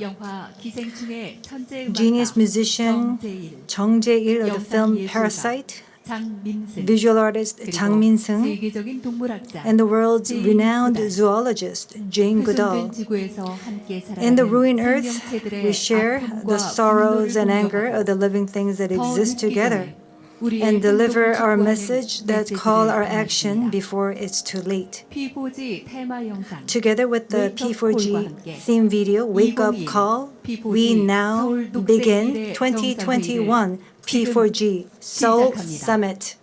영화 기생충의 천재 음악가 Genius musician 정재일, Jung Jae-il of the film 영상예술가 Parasite, 장민승, visual artist 그리고 Jang Min-seung, 세계적인 동물학자 and the world's 제인 renowned 구달. zoologist Jane Goodall. 훼손된 지구에서 함께 In the 살아가는 ruined earth, 생명체들의 we share 아픔과 the sorrows 분노를 and anger of the 공유하고 living things that 더 exist 늦기 together, 전에 우리의 and deliver 행동을 our 촉구하는 message that call our 메시지를 action 담았습니다. before it's too late. P4G 테마 영상 Together with the Wake Up P4G Call과 함께 theme video, Wake Up 2021 Call, P4G we now 서울 녹색 begin 미래 2021 정상회의를 P4G Seoul 시작합니다. Summit.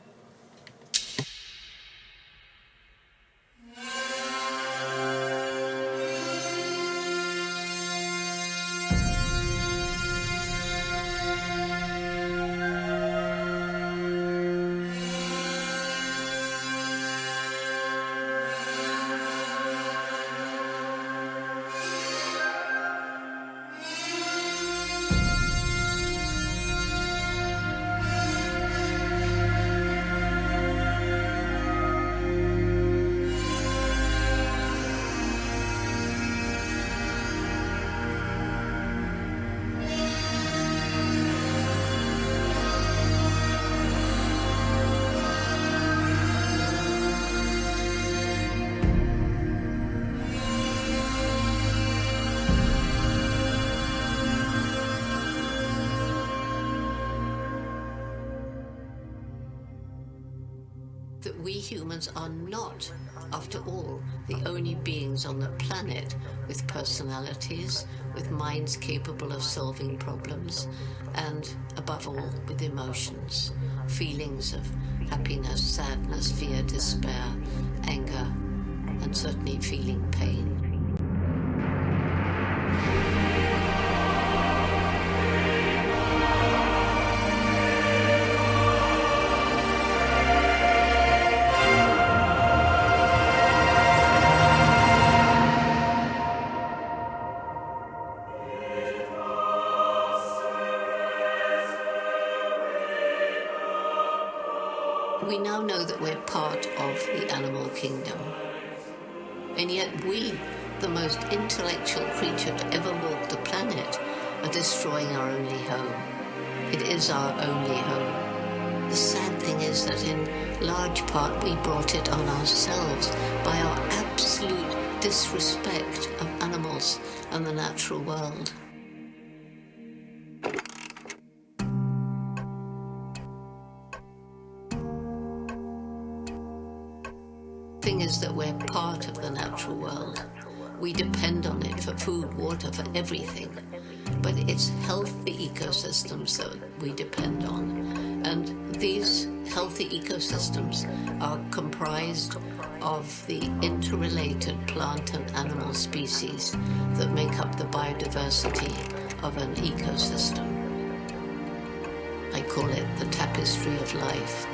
That we humans are not, after all, the only beings on the planet with personalities, with minds capable of solving problems, and above all, with emotions, feelings of happiness, sadness, fear, despair, anger, and certainly feeling pain. We now know that we're part of the animal kingdom. And yet we, the most intellectual creature to ever walk the planet, are destroying our only home. It is our only home. The sad thing is that in large part we brought it on ourselves by our absolute disrespect of animals and the natural world. Thing is that we're part of the natural world. We depend on it for food, water, for everything. But it's healthy ecosystems that we depend on. And these healthy ecosystems are comprised of the interrelated plant and animal species that make up the biodiversity of an ecosystem. I call it the tapestry of life.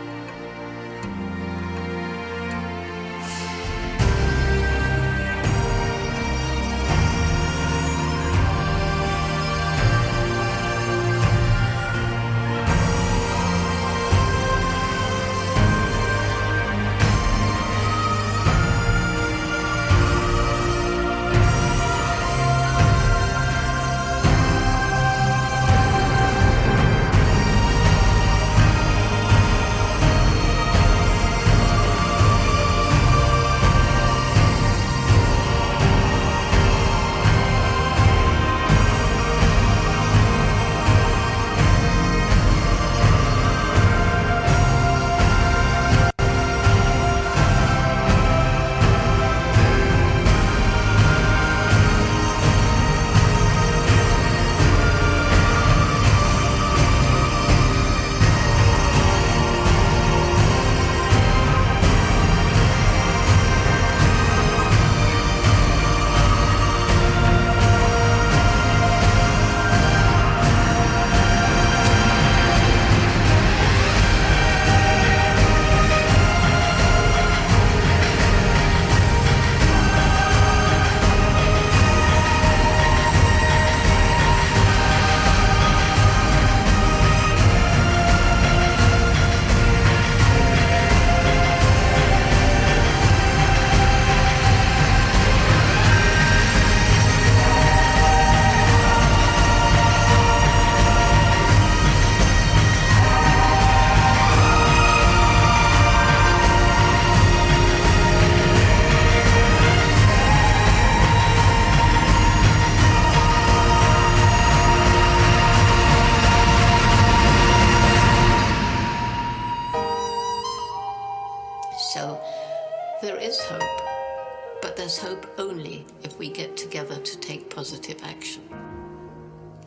action.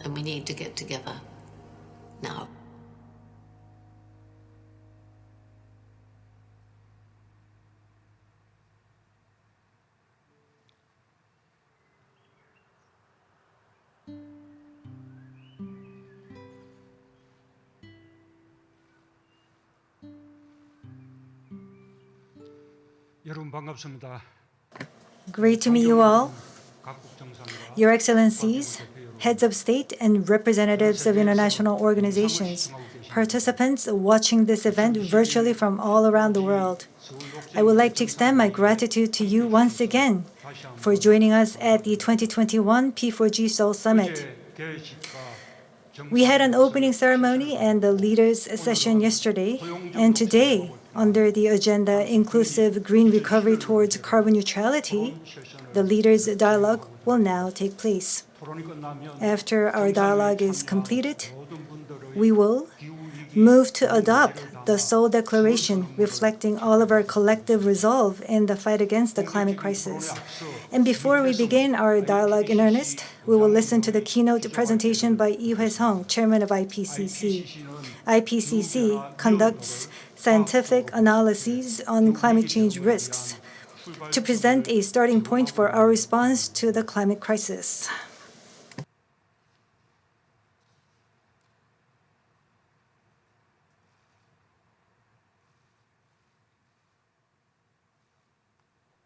And we need to get together now. 여러분 반갑습니다. Great to meet you all, 각국 정상과 Your Excellencies, heads of state and representatives of international organizations, participants watching this event virtually from all around the world. I would like to extend my gratitude to you once again for joining us at the 2021 P4G Seoul Summit. We had an opening ceremony and the leaders' session yesterday, and today, under the agenda Inclusive Green Recovery Towards Carbon Neutrality, the leaders' dialogue will now take place. After our dialogue is completed, we will move to adopt the Seoul Declaration reflecting all of our collective resolve in the fight against the climate crisis. And before we begin our dialogue in earnest, we will listen to the keynote presentation by Lee Hwae-sung, chairman of IPCC. IPCC conducts scientific analyses on climate change risks to present a starting point for our response to the climate crisis.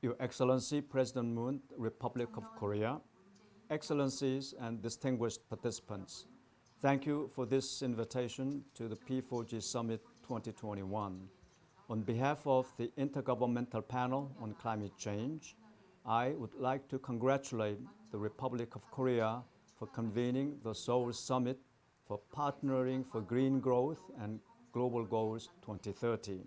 Your Excellency President Moon, Republic of Korea, Excellencies and distinguished participants, thank you for this invitation to the P4G Summit 2021. On behalf of the Intergovernmental Panel on Climate Change, I would like to congratulate the Republic of Korea for convening the Seoul Summit for Partnering for Green Growth and Global Goals 2030.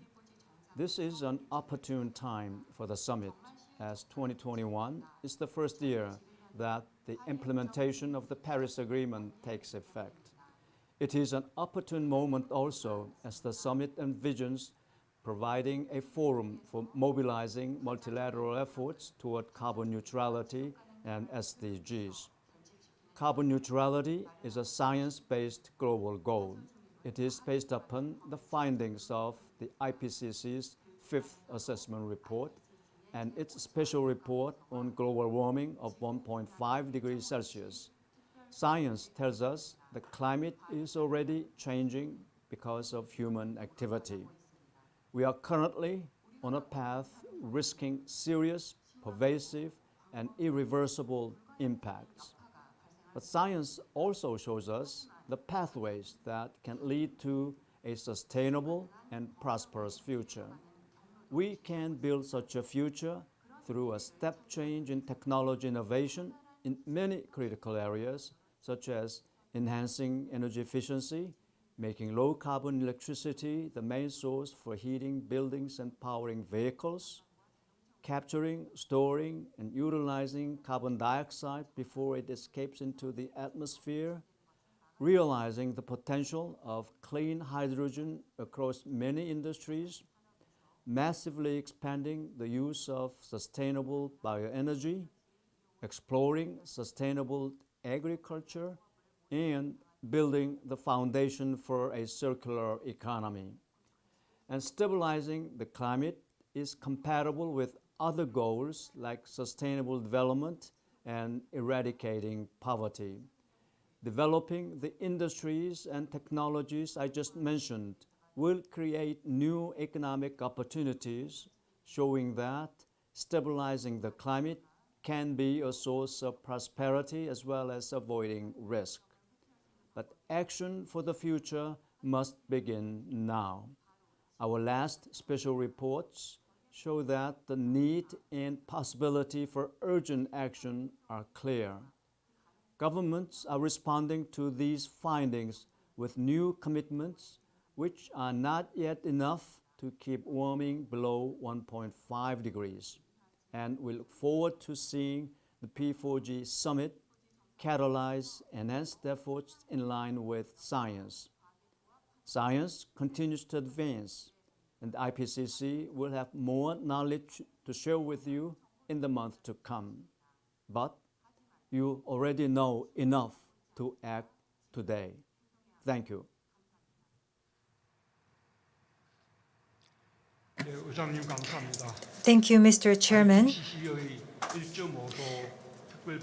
This is an opportune time for the summit, as 2021 is the first year that the implementation of the Paris Agreement takes effect. It is an opportune moment also as the summit envisions providing a forum for mobilizing multilateral efforts toward carbon neutrality and SDGs. Carbon neutrality is a science-based global goal. It is based upon the findings of the IPCC's fifth assessment report and its special report on global warming of 1.5 degrees Celsius. Science tells us the climate is already changing because of human activity. We are currently on a path risking serious, pervasive, and irreversible impacts. But science also shows us the pathways that can lead to a sustainable and prosperous future. We can build such a future through a step change in technology innovation in many critical areas, such as enhancing energy efficiency, making low-carbon electricity the main source for heating buildings and powering vehicles, capturing, storing, and utilizing carbon dioxide before it escapes into the atmosphere, realizing the potential of clean hydrogen across many industries, massively expanding the use of sustainable bioenergy, exploring sustainable agriculture, and building the foundation for a circular economy. And stabilizing the climate is compatible with other goals like sustainable development and eradicating poverty. Developing the industries and technologies I just mentioned will create new economic opportunities, showing that stabilizing the climate can be a source of prosperity as well as avoiding risk. But action for the future must begin now. Our last special reports show that the need and possibility for urgent action are clear. Governments are responding to these findings with new commitments, which are not yet enough to keep warming below 1.5 degrees. And we look forward to seeing the P4G Summit catalyze enhanced efforts in line with science. Science continues to advance, and the IPCC will have more knowledge to share with you in the months to come. But you already know enough to act today. Thank you. 네, 의장님 감사합니다. Thank you, Mr. Chairman. IPCC의 1.5도 특별 보고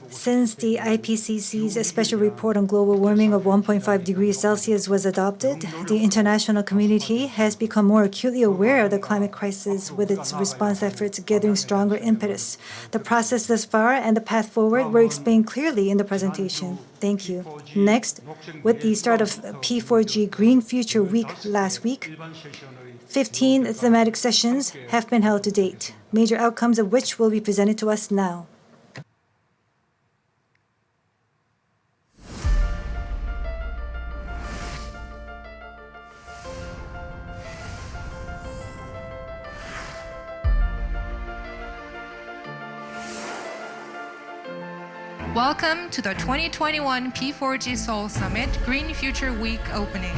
Since the IPCC's special report on global warming of 1.5 degrees Celsius was adopted, the international community has become more acutely aware of the climate crisis, with its response efforts gathering stronger impetus. The process thus far and the path forward were explained clearly in the presentation. Thank you. Next, with the start of P4G Green Future Week last week, 15 thematic sessions have been held to date, major outcomes of which will be presented to us now. Welcome to the 2021 P4G Seoul Summit Green Future Week opening.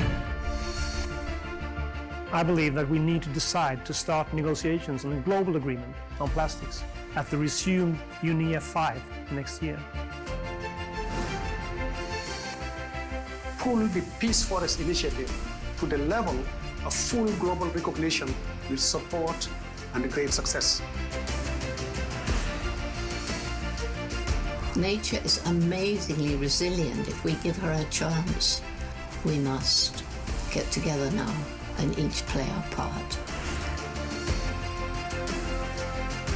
I believe that we need to decide to start negotiations on a global agreement on plastics at the resumed UNEA 5 next year. Pull the Peace Forest initiative to the level of full global recognition with support and a great success. Nature is amazingly resilient if we give her a chance. We must get together now and each play our part.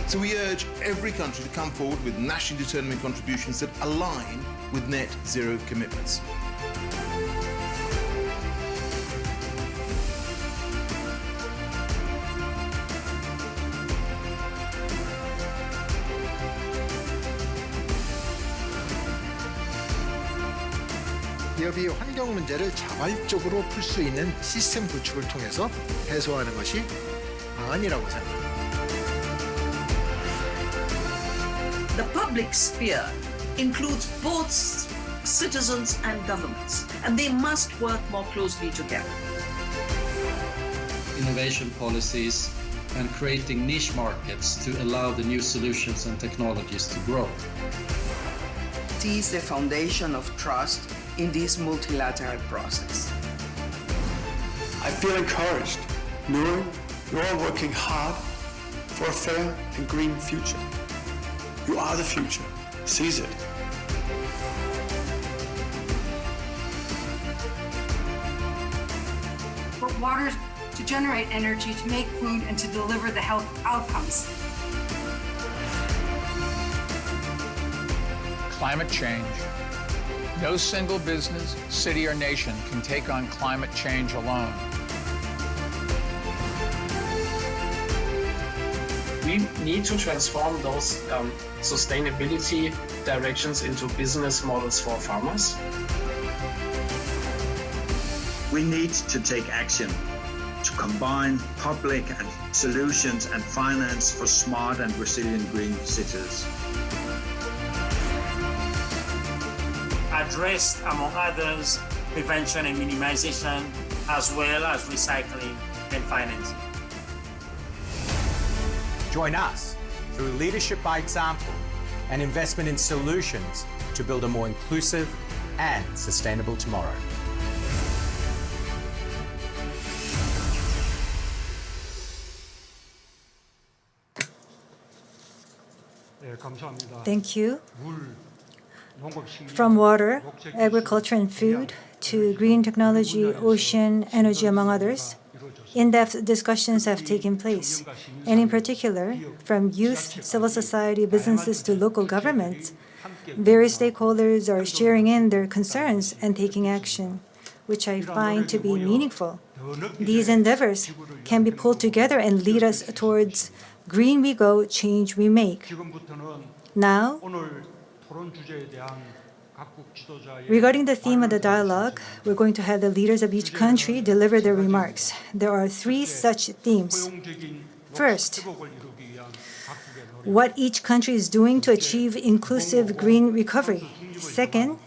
So we urge every country to come forward with nationally determined contributions that align with net zero commitments. 기업이 환경 문제를 자발적으로 풀 수 있는 시스템 구축을 통해서 해소하는 것이 방안이라고 생각합니다. The public sphere includes both citizens and governments, and they must work more closely together. Innovation policies and creating niche markets to allow the new solutions and technologies to grow. It is the foundation of trust in this multilateral process. I feel encouraged knowing you're all working hard for a fair and green future. You are the future. Seize it. For water to generate energy, to make food, and to deliver the health outcomes. Climate change. No single business, city, or nation can take on climate change alone. We need to transform those sustainability directions into business models for farmers. We need to take action to combine public and solutions and finance for smart and resilient green cities. Address, among others, prevention and minimization, as well as recycling and financing. Join us through leadership by example and investment in solutions to build a more inclusive and sustainable tomorrow. 네, 감사합니다. Thank you. 물, 농업, 식량, From water, 목재 기술, agriculture and food, to green technology, ocean, energy, among others, in-depth discussions have taken place. And in particular, from youth, civil society, businesses to local governments, various stakeholders are sharing in their concerns and taking action, which I find to be meaningful. These endeavors can be pulled together and lead us towards green we go, change we make. Now, regarding the theme of the dialogue, we're going to have the leaders of each country deliver their remarks. There are three such themes. First, what each country is doing to achieve inclusive green recovery. Second,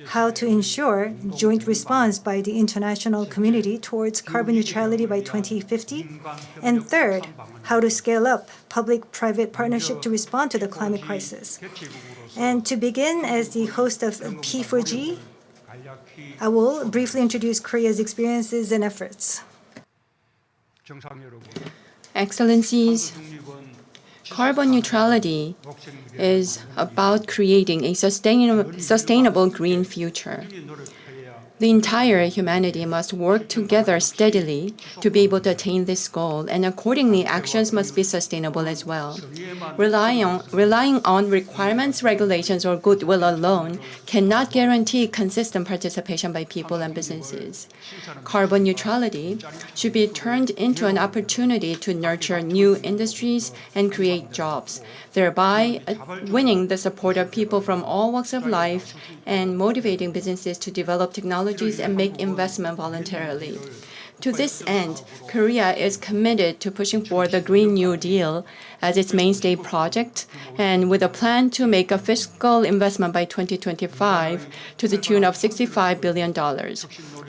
how to ensure joint response by the international community towards carbon neutrality by 2050. And third, how to scale up public-private partnership to respond to the climate crisis. And to begin, as the host of P4G, I will briefly introduce Korea's experiences and efforts. Excellencies, carbon neutrality is about creating a sustainable green future. The entire humanity must work together steadily to be able to attain this goal, and accordingly, actions must be sustainable as well. Relying on requirements, regulations, or goodwill alone cannot guarantee consistent participation by people and businesses. Carbon neutrality should be turned into an opportunity to nurture new industries and create jobs, thereby winning the support of people from all walks of life and motivating businesses to develop technologies and make investment voluntarily. To this end, Korea is committed to pushing forward the Green New Deal as its mainstay project, and with a plan to make a fiscal investment by 2025 to the tune of $65 billion.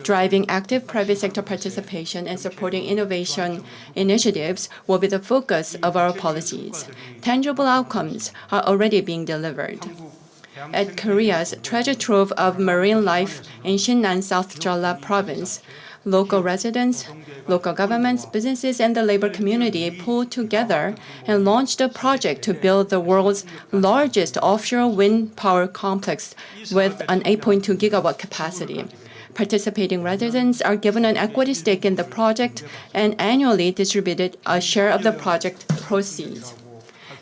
Driving active private sector participation and supporting innovation initiatives will be the focus of our policies. Tangible outcomes are already being delivered. At Korea's treasure trove of marine life in Sinnan, South Jeolla Province, local residents, local governments, businesses, and the labor community pulled together and launched a project to build the world's largest offshore wind power complex with an 8.2 gigawatt capacity. Participating residents are given an equity stake in the project and annually distributed a share of the project proceeds.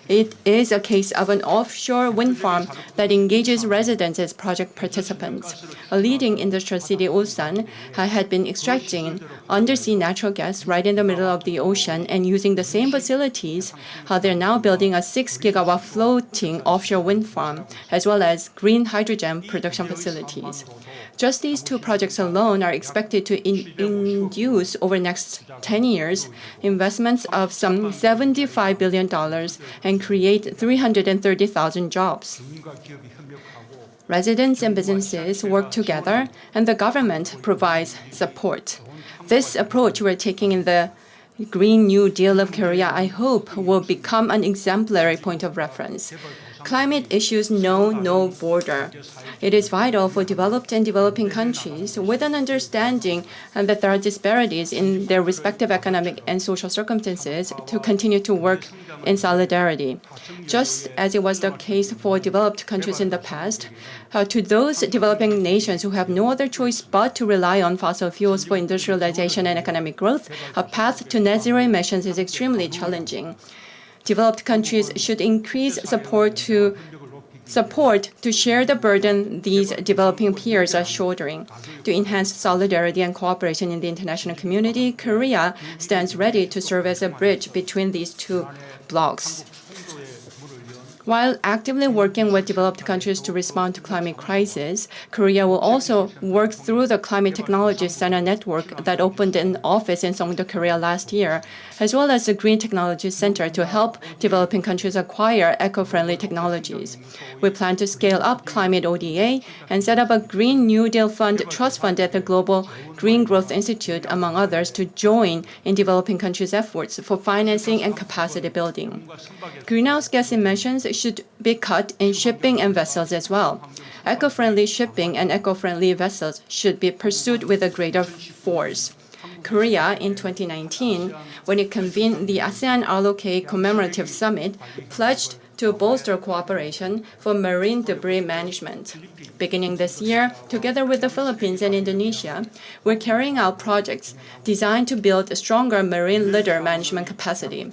It is a case of an offshore wind farm that engages residents as project participants. A leading industrial city, Ulsan, had been extracting undersea natural gas right in the middle of the ocean, and using the same facilities, they're now building a 6-gigawatt floating offshore wind farm, as well as green hydrogen production facilities. Just these two projects alone are expected to induce, over the next 10 years, investments of some $75 billion and create 330,000 jobs. Residents and businesses work together, and the government provides support. This approach we're taking in the Green New Deal of Korea, I hope, will become an exemplary point of reference. Climate issues know no border. It is vital for developed and developing countries, with an understanding that there are disparities in their respective economic and social circumstances, to continue to work in solidarity. Just as it was the case for developed countries in the past, to those developing nations who have no other choice but to rely on fossil fuels for industrialization and economic growth, a path to net zero emissions is extremely challenging. Developed countries should increase support to share the burden these developing peers are shouldering. To enhance solidarity and cooperation in the international community, Korea stands ready to serve as a bridge between these two blocs. While actively working with developed countries to respond to climate crisis, Korea will also work through the Climate Technology Center network that opened an office in Seongdo, Korea last year, as well as the Green Technology Center to help developing countries acquire eco-friendly technologies. We plan to scale up Climate ODA and set up a Green New Deal trust fund at the Global Green Growth Institute, among others, to join in developing countries' efforts for financing and capacity building. Greenhouse gas emissions should be cut in shipping and vessels as well. Eco-friendly shipping and eco-friendly vessels should be pursued with a greater force. Korea, in 2019, when it convened the ASEAN RLK Commemorative Summit, pledged to bolster cooperation for marine debris management. Beginning this year, together with the Philippines and Indonesia, we're carrying out projects designed to build a stronger marine litter management capacity.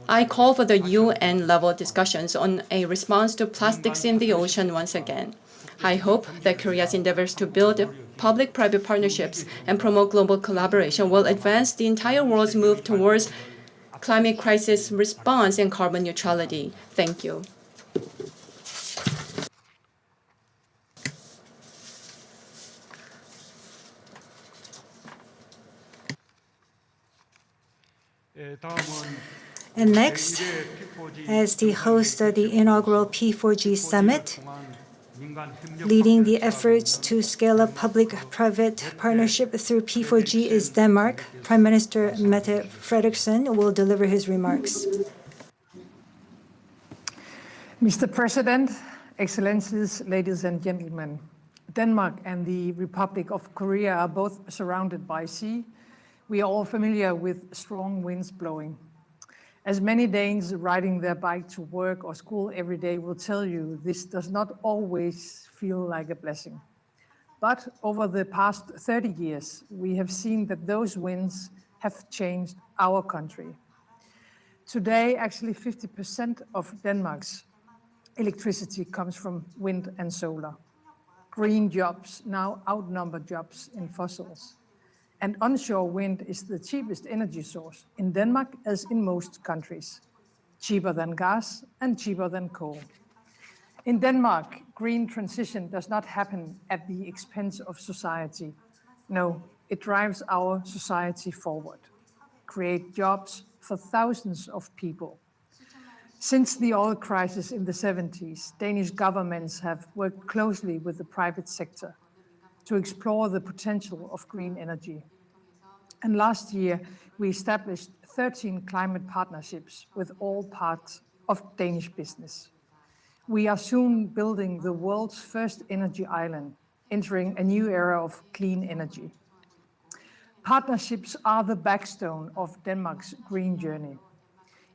I call for the UN-level discussions on a response to plastics in the ocean once again. I hope that Korea's endeavors to build public-private partnerships and promote global collaboration will advance the entire world's move towards climate crisis response and carbon neutrality. Thank you. And next, as the host of the inaugural P4G Summit, Leading the efforts to scale up public-private partnership through P4G is Denmark. Prime Minister Mette Frederiksen will deliver his remarks. Mr. President, Excellencies, ladies and gentlemen, Denmark and the Republic of Korea are both surrounded by sea. We are all familiar with strong winds blowing. As many Danes riding their bike to work or school every day will tell you, this does not always feel like a blessing. But over the past 30 years, we have seen that those winds have changed our country. Today, actually 50% of Denmark's electricity comes from wind and solar. Green jobs now outnumber jobs in fossils. And onshore wind is the cheapest energy source in Denmark as in most countries, cheaper than gas and cheaper than coal. In Denmark, green transition does not happen at the expense of society. No, it drives our society forward, create jobs for thousands of people. Since the oil crisis in the 70s, Danish governments have worked closely with the private sector to explore the potential of green energy. And last year, we established 13 climate partnerships with all parts of Danish business. We are soon building the world's first energy island, entering a new era of clean energy. Partnerships are the backbone of Denmark's green journey.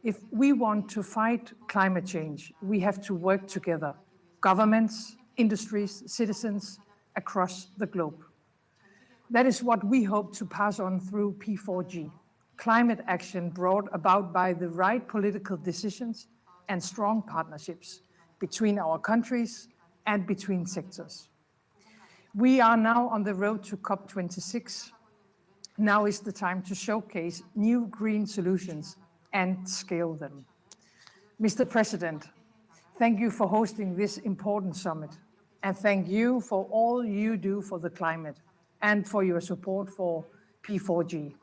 If we want to fight climate change, we have to work together, governments, industries, citizens across the globe. That is what we hope to pass on through P4G, climate action brought about by the right political decisions and strong partnerships between our countries and between sectors. We are now on the road to COP26. Now is the time to showcase new green solutions and scale them. Mr. President, thank you for hosting this important summit, and thank you for all you do for the climate and for your support for P4G.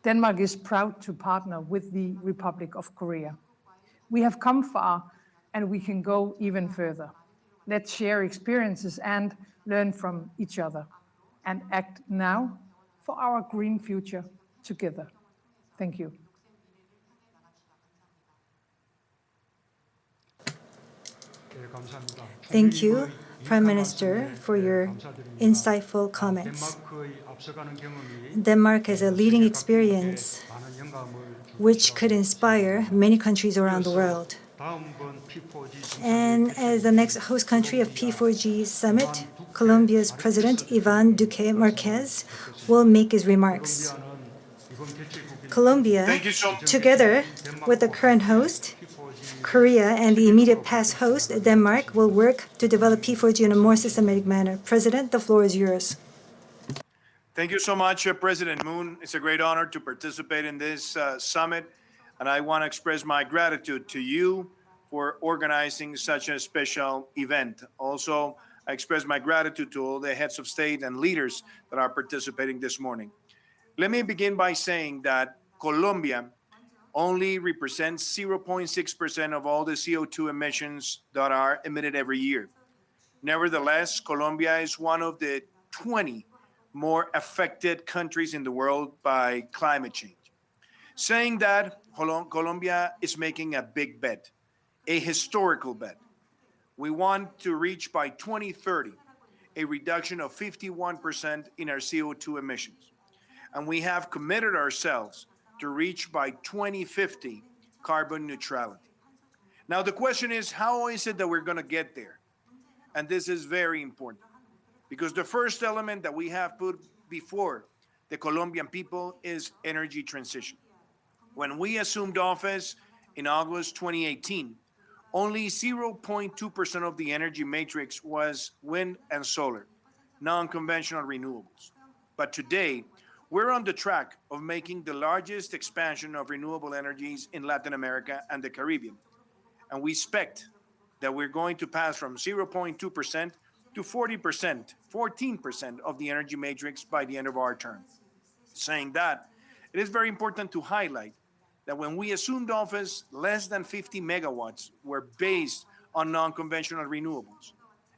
Denmark is proud to partner with the Republic of Korea. We have come far, and we can go even further. Let's share experiences and learn from each other, and act now for our green future together. Thank you. Thank you, Prime Minister, for your insightful comments. Denmark has a leading experience which could inspire many countries around the world. And as the next host country of P4G Summit, Colombia's President Ivan Duque Marquez will make his remarks. Colombia, together with the current host, Korea, and the immediate past host, Denmark, will work to develop P4G in a more systematic manner. President, the floor is yours. Thank you so much, President Moon. It's a great honor to participate in this summit, and I want to express my gratitude to you for organizing such a special event. Also, I express my gratitude to all the heads of state and leaders that are participating this morning. Let me begin by saying that Colombia only represents 0.6% of all the CO2 emissions that are emitted every year. Nevertheless, Colombia is one of the 20 more affected countries in the world by climate change. Saying that, Colombia is making a big bet, a historical bet. We want to reach by 2030 a reduction of 51% in our CO2 emissions. And we have committed ourselves to reach by 2050 carbon neutrality. Now, the question is, how is it that we're going to get there? And this is very important because the first element that we have put before the Colombian people is energy transition. When we assumed office in August 2018, only 0.2% of the energy matrix was wind and solar, non-conventional renewables. But today, we're on the track of making the largest expansion of renewable energies in Latin America and the Caribbean. And we expect that we're going to pass from 0.2% to 40%, 14% of the energy matrix by the end of our term. Saying that, it is very important to highlight that when we assumed office, less than 50 megawatts were based on non-conventional renewables.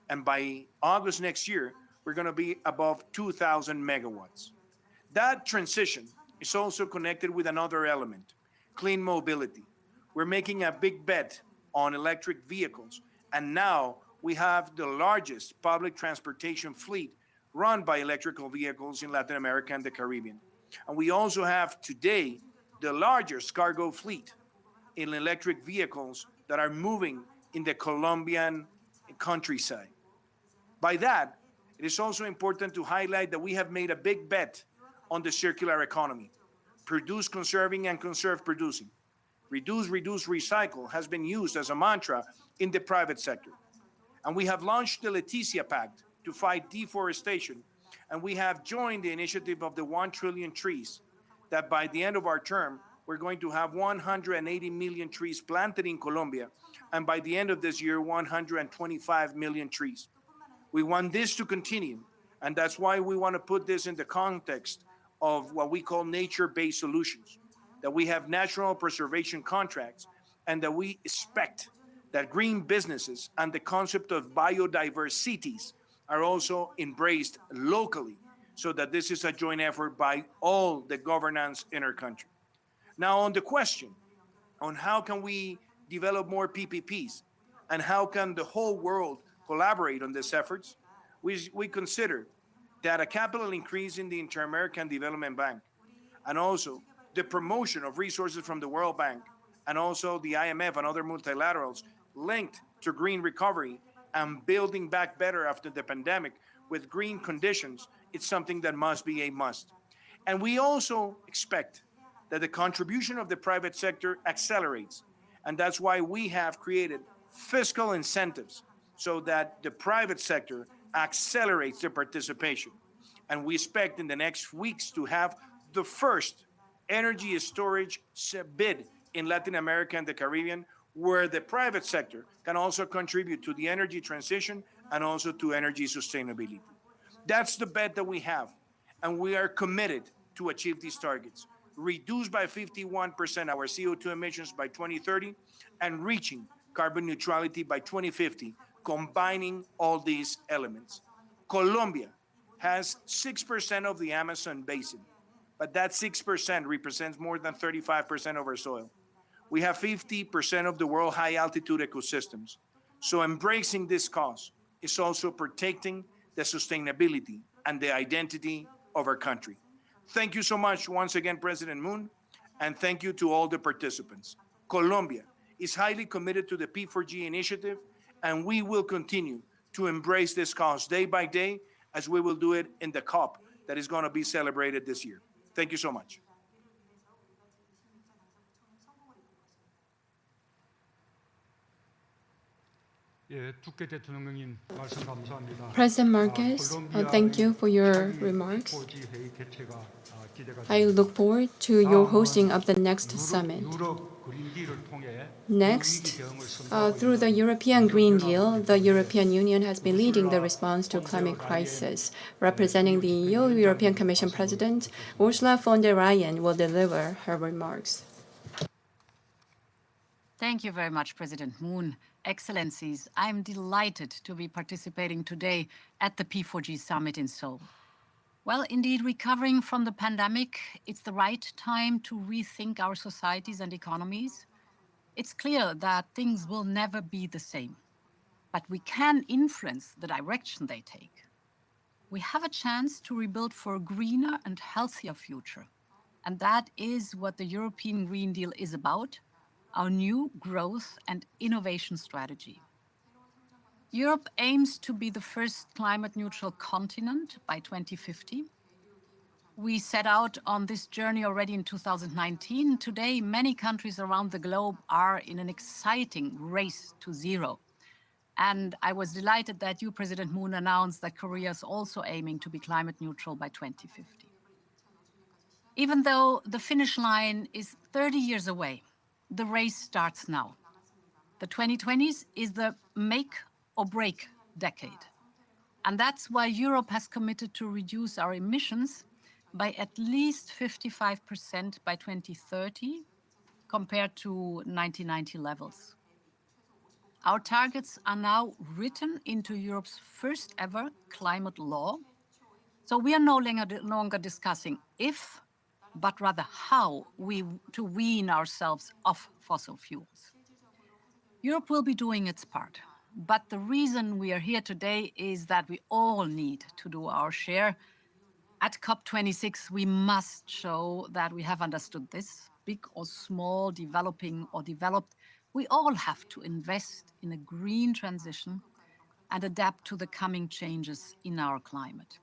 And by August next year, we're going to be above 2,000 megawatts. That transition is also connected with another element, clean mobility. We're making a big bet on electric vehicles, and now we have the largest public transportation fleet run by electrical vehicles in Latin America and the Caribbean. And we also have today the largest cargo fleet in electric vehicles that are moving in the Colombian countryside. By that, it is also important to highlight that we have made a big bet on the circular economy. Produce conserving and conserve producing. Reduce, reduce, recycle has been used as a mantra in the private sector. And we have launched the Leticia Pact to fight deforestation. And we have joined the initiative of the 1 trillion trees, that by the end of our term, we're going to have 180 million trees planted in Colombia. And by the end of this year, 125 million trees. We want this to continue. And that's why we want to put this in the context of what we call nature-based solutions, that we have natural preservation contracts, and that we expect that green businesses and the concept of biodiverse cities are also embraced locally, so that this is a joint effort by all the governance in our country. Now, on the question on how can we develop more PPPs and how can the whole world collaborate on these efforts, we consider that a capital increase in the Inter-American Development Bank, and also the promotion of resources from the World Bank, and also the IMF and other multilaterals linked to green recovery and building back better after the pandemic with green conditions, it's something that must be a must. And we also expect that the contribution of the private sector accelerates. And that's why we have created fiscal incentives so that the private sector accelerates their participation. And we expect in the next weeks to have the first energy storage bid in Latin America and the Caribbean, where the private sector can also contribute to the energy transition and also to energy sustainability. That's the bet that we have, and we are committed to achieve these targets. Reduce by 51% our CO2 emissions by 2030 and reaching carbon neutrality by 2050, combining all these elements. Colombia has 6% of the Amazon basin, but that 6% represents more than 35% of our soil. We have 50% of the world high altitude ecosystems. So embracing this cause is also protecting the sustainability and the identity of our country. Thank you so much once again, President Moon, and thank you to all the participants. Colombia is highly committed to the P4G initiative, and we will continue to embrace this cause day by day, as we will do it in the COP that is going to be celebrated this year. Thank you so much. President Marquez, thank you for your remarks. I look forward to your hosting of the next summit. Next, through the European Green Deal, the European Union has been leading the response to climate crisis. Representing the EU, European Commission President Ursula von der Leyen will deliver her remarks. Thank you very much, President Moon. Excellencies, I'm delighted to be participating today at the P4G Summit in Seoul. Well, indeed, recovering from the pandemic, it's the right time to rethink our societies and economies. It's clear that things will never be the same, but we can influence the direction they take. We have a chance to rebuild for a greener and healthier future. And that is what the European Green Deal is about, our new growth and innovation strategy. Europe aims to be the first climate-neutral continent by 2050. We set out on this journey already in 2019. Today, many countries around the globe are in an exciting race to zero. And I was delighted that you, President Moon, announced that Korea is also aiming to be climate neutral by 2050. Even though the finish line is 30 years away, the race starts now. The 2020s is the make or break decade. And that's why Europe has committed to reduce our emissions by at least 55% by 2030 compared to 1990 levels. Our targets are now written into Europe's first ever climate law. So we are no longer discussing if, but rather how to wean ourselves off fossil fuels. Europe will be doing its part. But the reason we are here today is that we all need to do our share. At COP26, we must show that we have understood this. Big or small, developing or developed, we all have to invest in a green transition and adapt to the coming changes in our climate.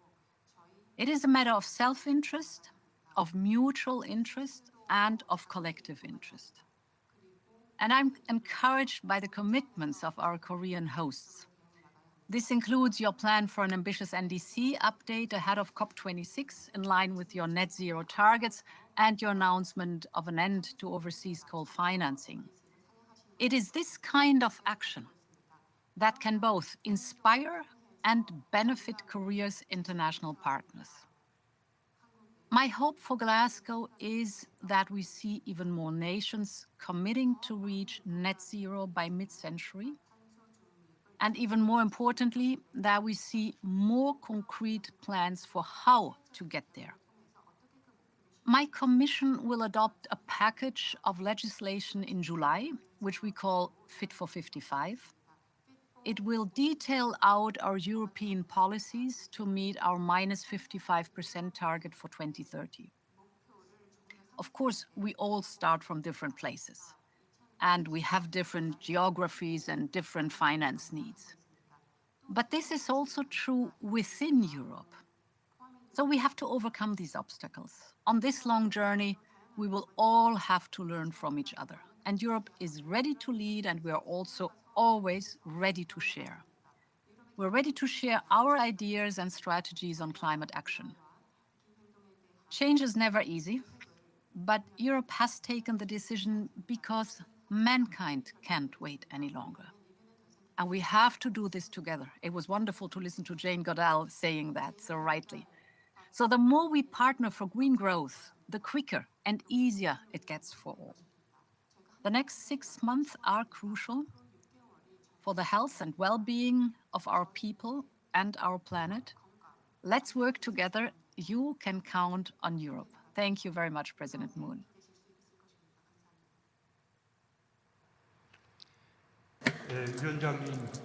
It is a matter of self-interest, of mutual interest, and of collective interest. And I'm encouraged by the commitments of our Korean hosts. This includes your plan for an ambitious NDC update ahead of COP26 in line with your net zero targets and your announcement of an end to overseas coal financing. It is this kind of action that can both inspire and benefit Korea's international partners. My hope for Glasgow is that we see even more nations committing to reach net zero by mid-century, and even more importantly, that we see more concrete plans for how to get there. My commission will adopt a package of legislation in July, which we call Fit for 55. It will detail out our European policies to meet our minus 55% target for 2030. Of course, we all start from different places, and we have different geographies and different finance needs. But this is also true within Europe. So we have to overcome these obstacles. On this long journey, we will all have to learn from each other. And Europe is ready to lead, and we are also always ready to share. We're ready to share our ideas and strategies on climate action. Change is never easy, but Europe has taken the decision because mankind can't wait any longer. And we have to do this together. It was wonderful to listen to Jane Goodall saying that so rightly. So the more we partner for green growth, the quicker and easier it gets for all. The next 6 months are crucial for the health and well-being of our people and our planet. Let's work together. You can count on Europe. Thank you very much, President Moon.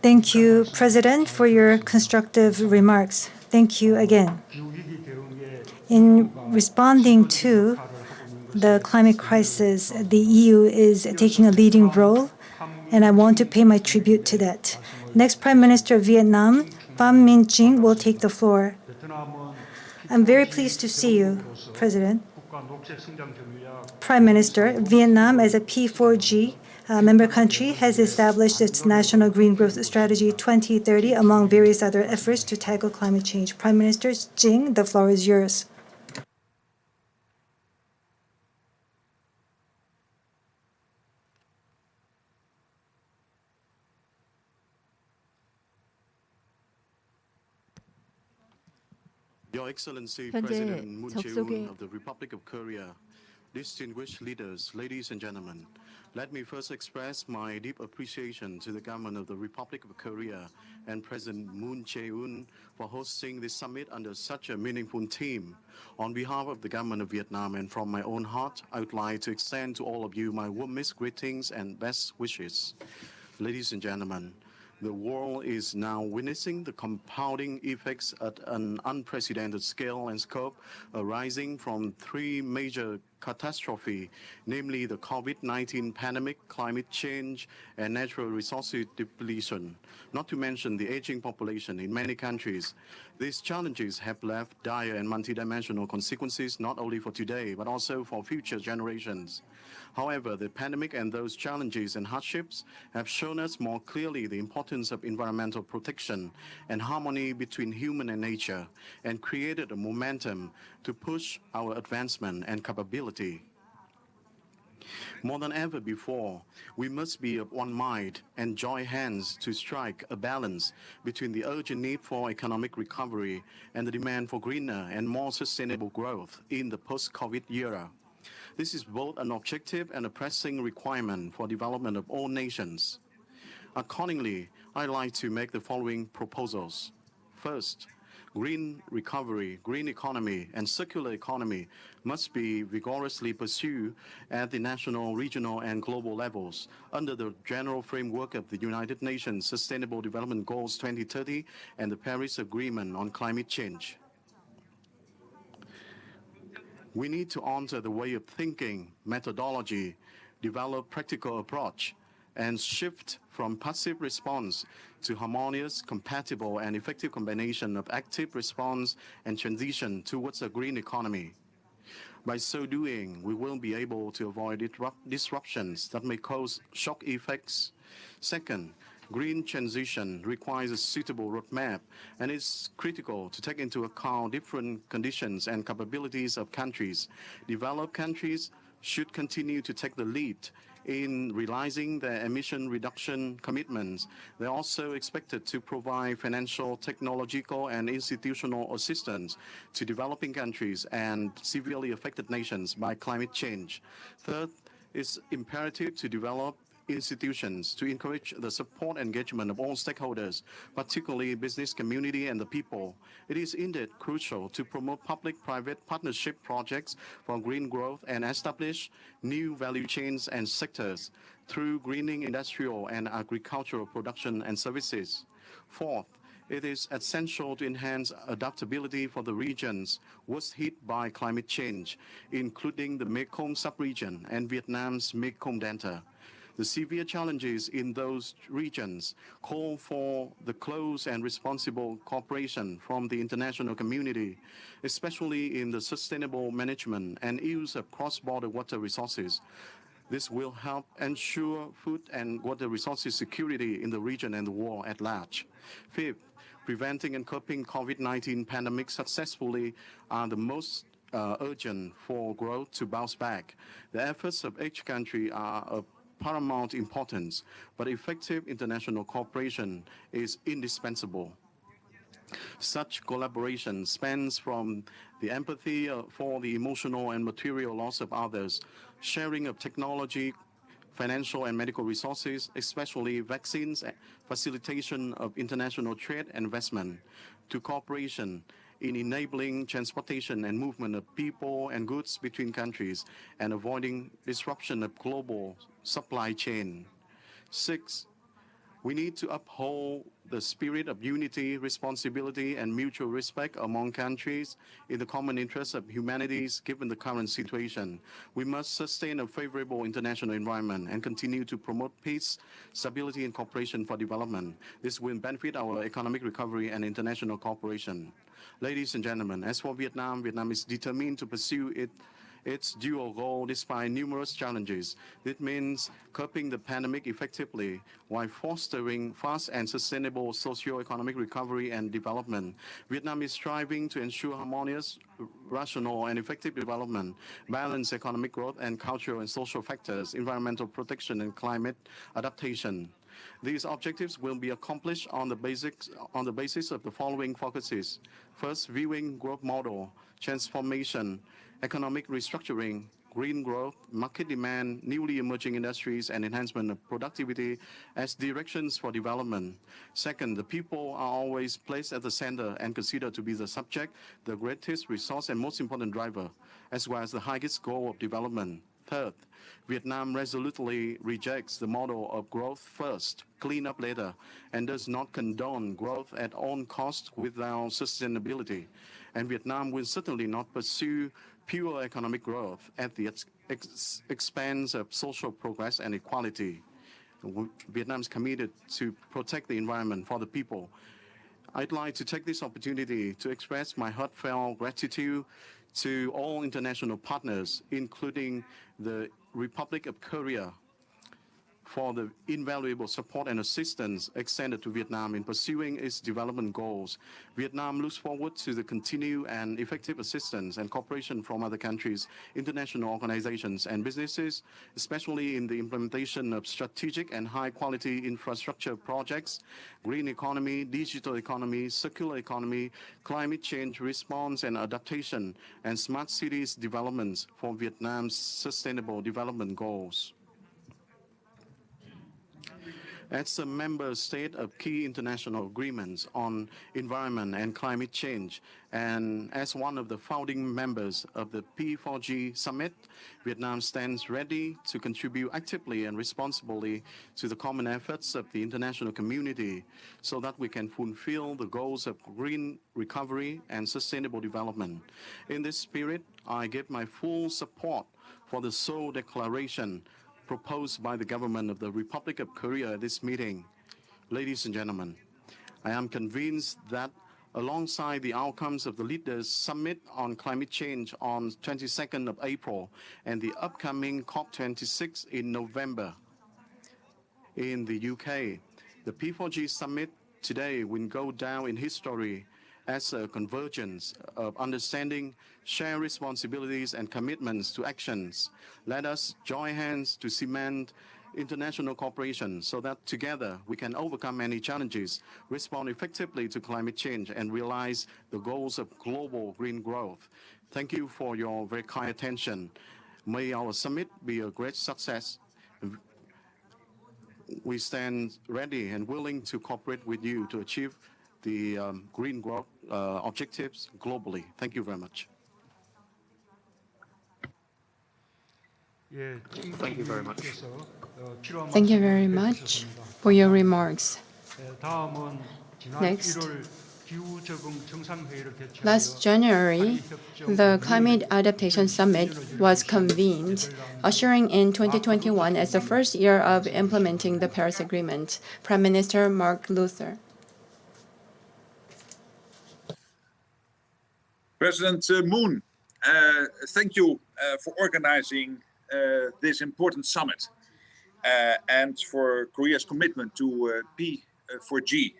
Thank you, President, for your constructive remarks. Thank you again. In responding to the climate crisis, the EU is taking a leading role, and I want to pay my tribute to that. Next, Prime Minister of Vietnam, Pham Minh Chinh, will take the floor. I'm very pleased to see you, President. Prime Minister, Vietnam, as a P4G member country, has established its National Green Growth Strategy 2030 among various other efforts to tackle climate change. Prime Minister Chinh, the floor is yours. Your Excellency President Moon Jae-in of the Republic of Korea, distinguished leaders, ladies and gentlemen, let me first express my deep appreciation to the government of the Republic of Korea and President Moon Jae-in for hosting this summit under such a meaningful theme. On behalf of the government of Vietnam and from my own heart, I would like to extend to all of you my warmest greetings and best wishes. Ladies and gentlemen, the world is now witnessing the compounding effects at an unprecedented scale and scope arising from three major catastrophes, namely the COVID-19 pandemic, climate change, and natural resources depletion, not to mention the aging population in many countries. These challenges have left dire and multidimensional consequences not only for today, but also for future generations. However, the pandemic and those challenges and hardships have shown us more clearly the importance of environmental protection and harmony between human and nature, and created a momentum to push our advancement and capability. More than ever before, we must be of one mind and join hands to strike a balance between the urgent need for economic recovery and the demand for greener and more sustainable growth in the post-COVID era. This is both an objective and a pressing requirement for development of all nations. Accordingly, I'd like to make the following proposals. First, green recovery, green economy, and circular economy must be vigorously pursued at the national, regional, and global levels under the general framework of the United Nations Sustainable Development Goals 2030 and the Paris Agreement on Climate Change. We need to alter the way of thinking, methodology, develop practical approach, and shift from passive response to harmonious, compatible, and effective combination of active response and transition towards a green economy. By so doing, we will be able to avoid disruptions that may cause shock effects. Second, green transition requires a suitable roadmap, and it's critical to take into account different conditions and capabilities of countries. Developed countries should continue to take the lead in realizing their emission reduction commitments. They're also expected to provide financial, technological, and institutional assistance to developing countries and severely affected nations by climate change. Third, it's imperative to develop institutions to encourage the support and engagement of all stakeholders, particularly business community and the people. It is indeed crucial to promote public-private partnership projects for green growth and establish new value chains and sectors through greening industrial and agricultural production and services. Fourth, it is essential to enhance adaptability for the regions worst hit by climate change, including the Mekong sub-region and Vietnam's Mekong Delta. The severe challenges in those regions call for the close and responsible cooperation from the international community, especially in the sustainable management and use of cross-border water resources. This will help ensure food and water resources security in the region and the world at large. Fifth, preventing and curbing COVID-19 pandemic successfully are the most urgent for growth to bounce back. The efforts of each country are of paramount importance, but effective international cooperation is indispensable. Such collaboration spans from the empathy for the emotional and material loss of others, sharing of technology, financial and medical resources, especially vaccines, facilitation of international trade and investment, to cooperation in enabling transportation and movement of people and goods between countries and avoiding disruption of global supply chain. Six, we need to uphold the spirit of unity, responsibility, and mutual respect among countries in the common interest of humanities given the current situation. We must sustain a favorable international environment and continue to promote peace, stability, and cooperation for development. This will benefit our economic recovery and international cooperation. Ladies and gentlemen, as for Vietnam, Vietnam is determined to pursue its dual goal despite numerous challenges. This means curbing the pandemic effectively while fostering fast and sustainable socio-economic recovery and development. Vietnam is striving to ensure harmonious, rational, and effective development, balanced economic growth and cultural and social factors, environmental protection, and climate adaptation. These objectives will be accomplished on the basis of the following focuses. First, viewing growth model, transformation, economic restructuring, green growth, market demand, newly emerging industries, and enhancement of productivity as directions for development. Second, the people are always placed at the center and considered to be the subject, the greatest resource and most important driver, as well as the highest goal of development. Third, Vietnam resolutely rejects the model of growth first, clean up later, and does not condone growth at all costs without sustainability. And Vietnam will certainly not pursue pure economic growth at the expense of social progress and equality. Vietnam is committed to protect the environment for the people. I'd like to take this opportunity to express my heartfelt gratitude to all international partners, including the Republic of Korea, for the invaluable support and assistance extended to Vietnam in pursuing its development goals. Vietnam looks forward to the continued and effective assistance and cooperation from other countries, international organizations, and businesses, especially in the implementation of strategic and high-quality infrastructure projects, green economy, digital economy, circular economy, climate change response and adaptation, and smart cities developments for Vietnam's sustainable development goals. As a member state of key international agreements on environment and climate change, and as one of the founding members of the P4G Summit, Vietnam stands ready to contribute actively and responsibly to the common efforts of the international community so that we can fulfill the goals of green recovery and sustainable development. In this spirit, I give my full support for the Seoul Declaration proposed by the government of the Republic of Korea at this meeting. Ladies and gentlemen, I am convinced that alongside the outcomes of the Leaders' Summit on Climate Change on 22nd of April and the upcoming COP26 in November in the UK, the P4G Summit today will go down in history as a convergence of understanding, shared responsibilities, and commitments to actions. Let us join hands to cement international cooperation so that together we can overcome any challenges, respond effectively to climate change, and realize the goals of global green growth. Thank you for your very kind attention. May our summit be a great success. We stand ready and willing to cooperate with you to achieve the green growth objectives globally. Thank you very much. Thank you very much. Thank you very much for your remarks. Next, last January, the Climate Adaptation Summit was convened, ushering in 2021 as the first year of implementing the Paris Agreement. Prime Minister Mark Rutte. President Moon, thank you for organizing this important summit and for Korea's commitment to P4G.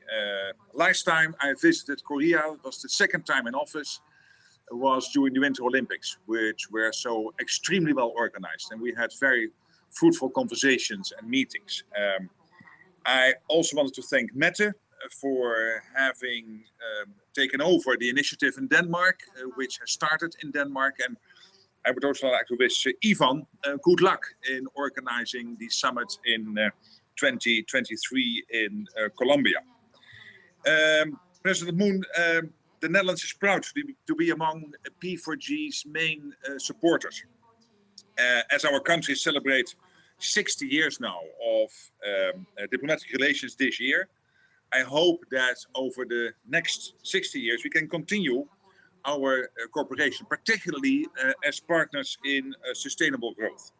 Last time I visited Korea, it was the second time in office, was during the Winter Olympics, which were so extremely well organized, and we had very fruitful conversations and meetings. I also wanted to thank Mette for having taken over the initiative in Denmark, which has started in Denmark. And I would also like to wish Ivan good luck in organizing the summit in 2023 in Colombia. President Moon, the Netherlands is proud to be among P4G's main supporters. As our country celebrates 60 years now of diplomatic relations this year, I hope that over the next 60 years we can continue our cooperation, particularly as partners in sustainable growth.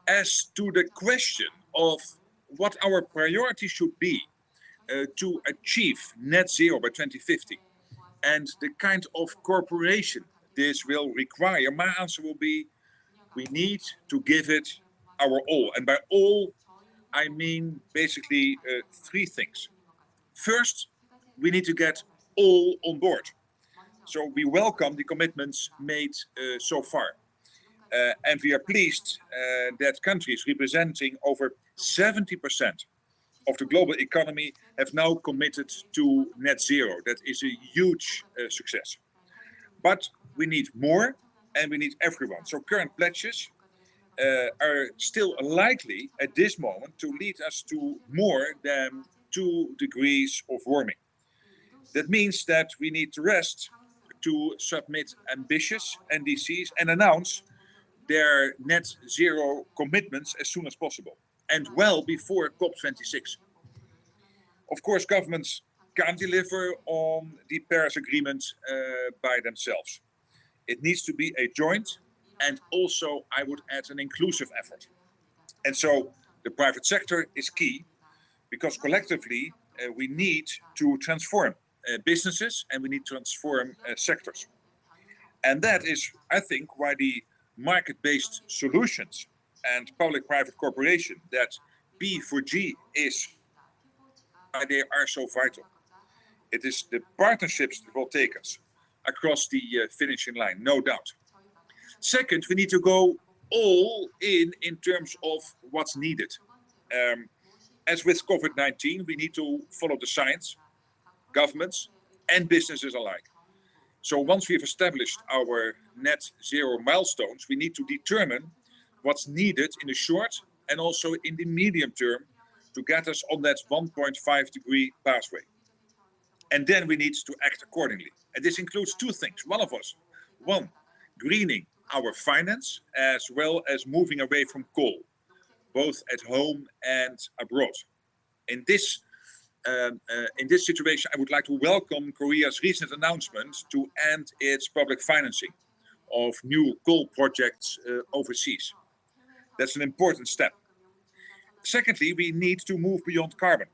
As to the question of what our priority should be to achieve net zero by 2050 and the kind of cooperation this will require, my answer will be we need to give it our all. And by all, I mean basically three things. First, we need to get all on board. So we welcome the commitments made so far. And we are pleased that countries representing over 70% of the global economy have now committed to net zero. That is a huge success. But we need more, and we need everyone. So current pledges are still likely at this moment to lead us to more than 2 degrees of warming. That means that we need the rest to submit ambitious NDCs and announce their net zero commitments as soon as possible, and well before COP26. Of course, governments can't deliver on the Paris Agreement by themselves. It needs to be a joint and also, I would add, an inclusive effort. And so the private sector is key because collectively we need to transform businesses and we need to transform sectors. And that is, I think, why the market-based solutions and public-private cooperation that P4G is, why they are so vital. It is the partnerships that will take us across the finishing line, no doubt. Second, we need to go all in terms of what's needed. As with COVID-19, we need to follow the science, governments and businesses alike. So once we've established our net zero milestones, we need to determine what's needed in the short and also in the medium term to get us on that 1.5 degree pathway. And then we need to act accordingly. And this includes two things. One, greening our finance, as well as moving away from coal, both at home and abroad. In this situation, I would like to welcome Korea's recent announcement to end its public financing of new coal projects overseas. That's an important step. Secondly, we need to move beyond carbon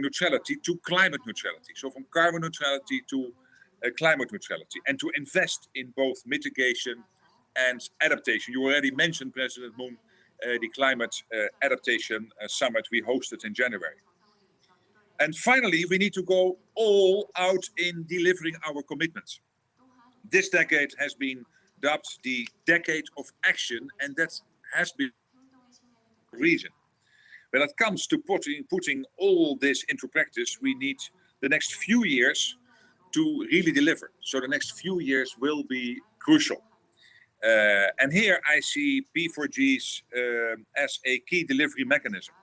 neutrality to climate neutrality. So from carbon neutrality to climate neutrality, and to invest in both mitigation and adaptation. You already mentioned, President Moon, the climate adaptation summit we hosted in January. And finally, we need to go all out in delivering our commitments. This decade has been dubbed the decade of action, and that has been the reason. When it comes to putting all this into practice, we need the next few years to really deliver. So the next few years will be crucial. And here I see P4Gs as a key delivery mechanism.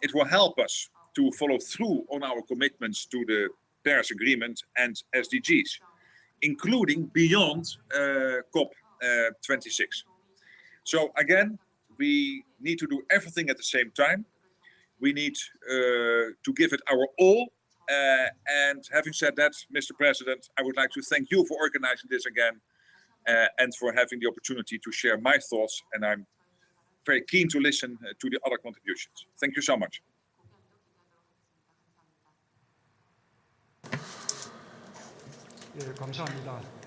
It will help us to follow through on our commitments to the Paris Agreement and SDGs, including beyond COP26. So again, we need to do everything at the same time. We need to give it our all. And having said that, Mr. President, I would like to thank you for organizing this again and for having the opportunity to share my thoughts. And I'm very keen to listen to the other contributions. Thank you so much.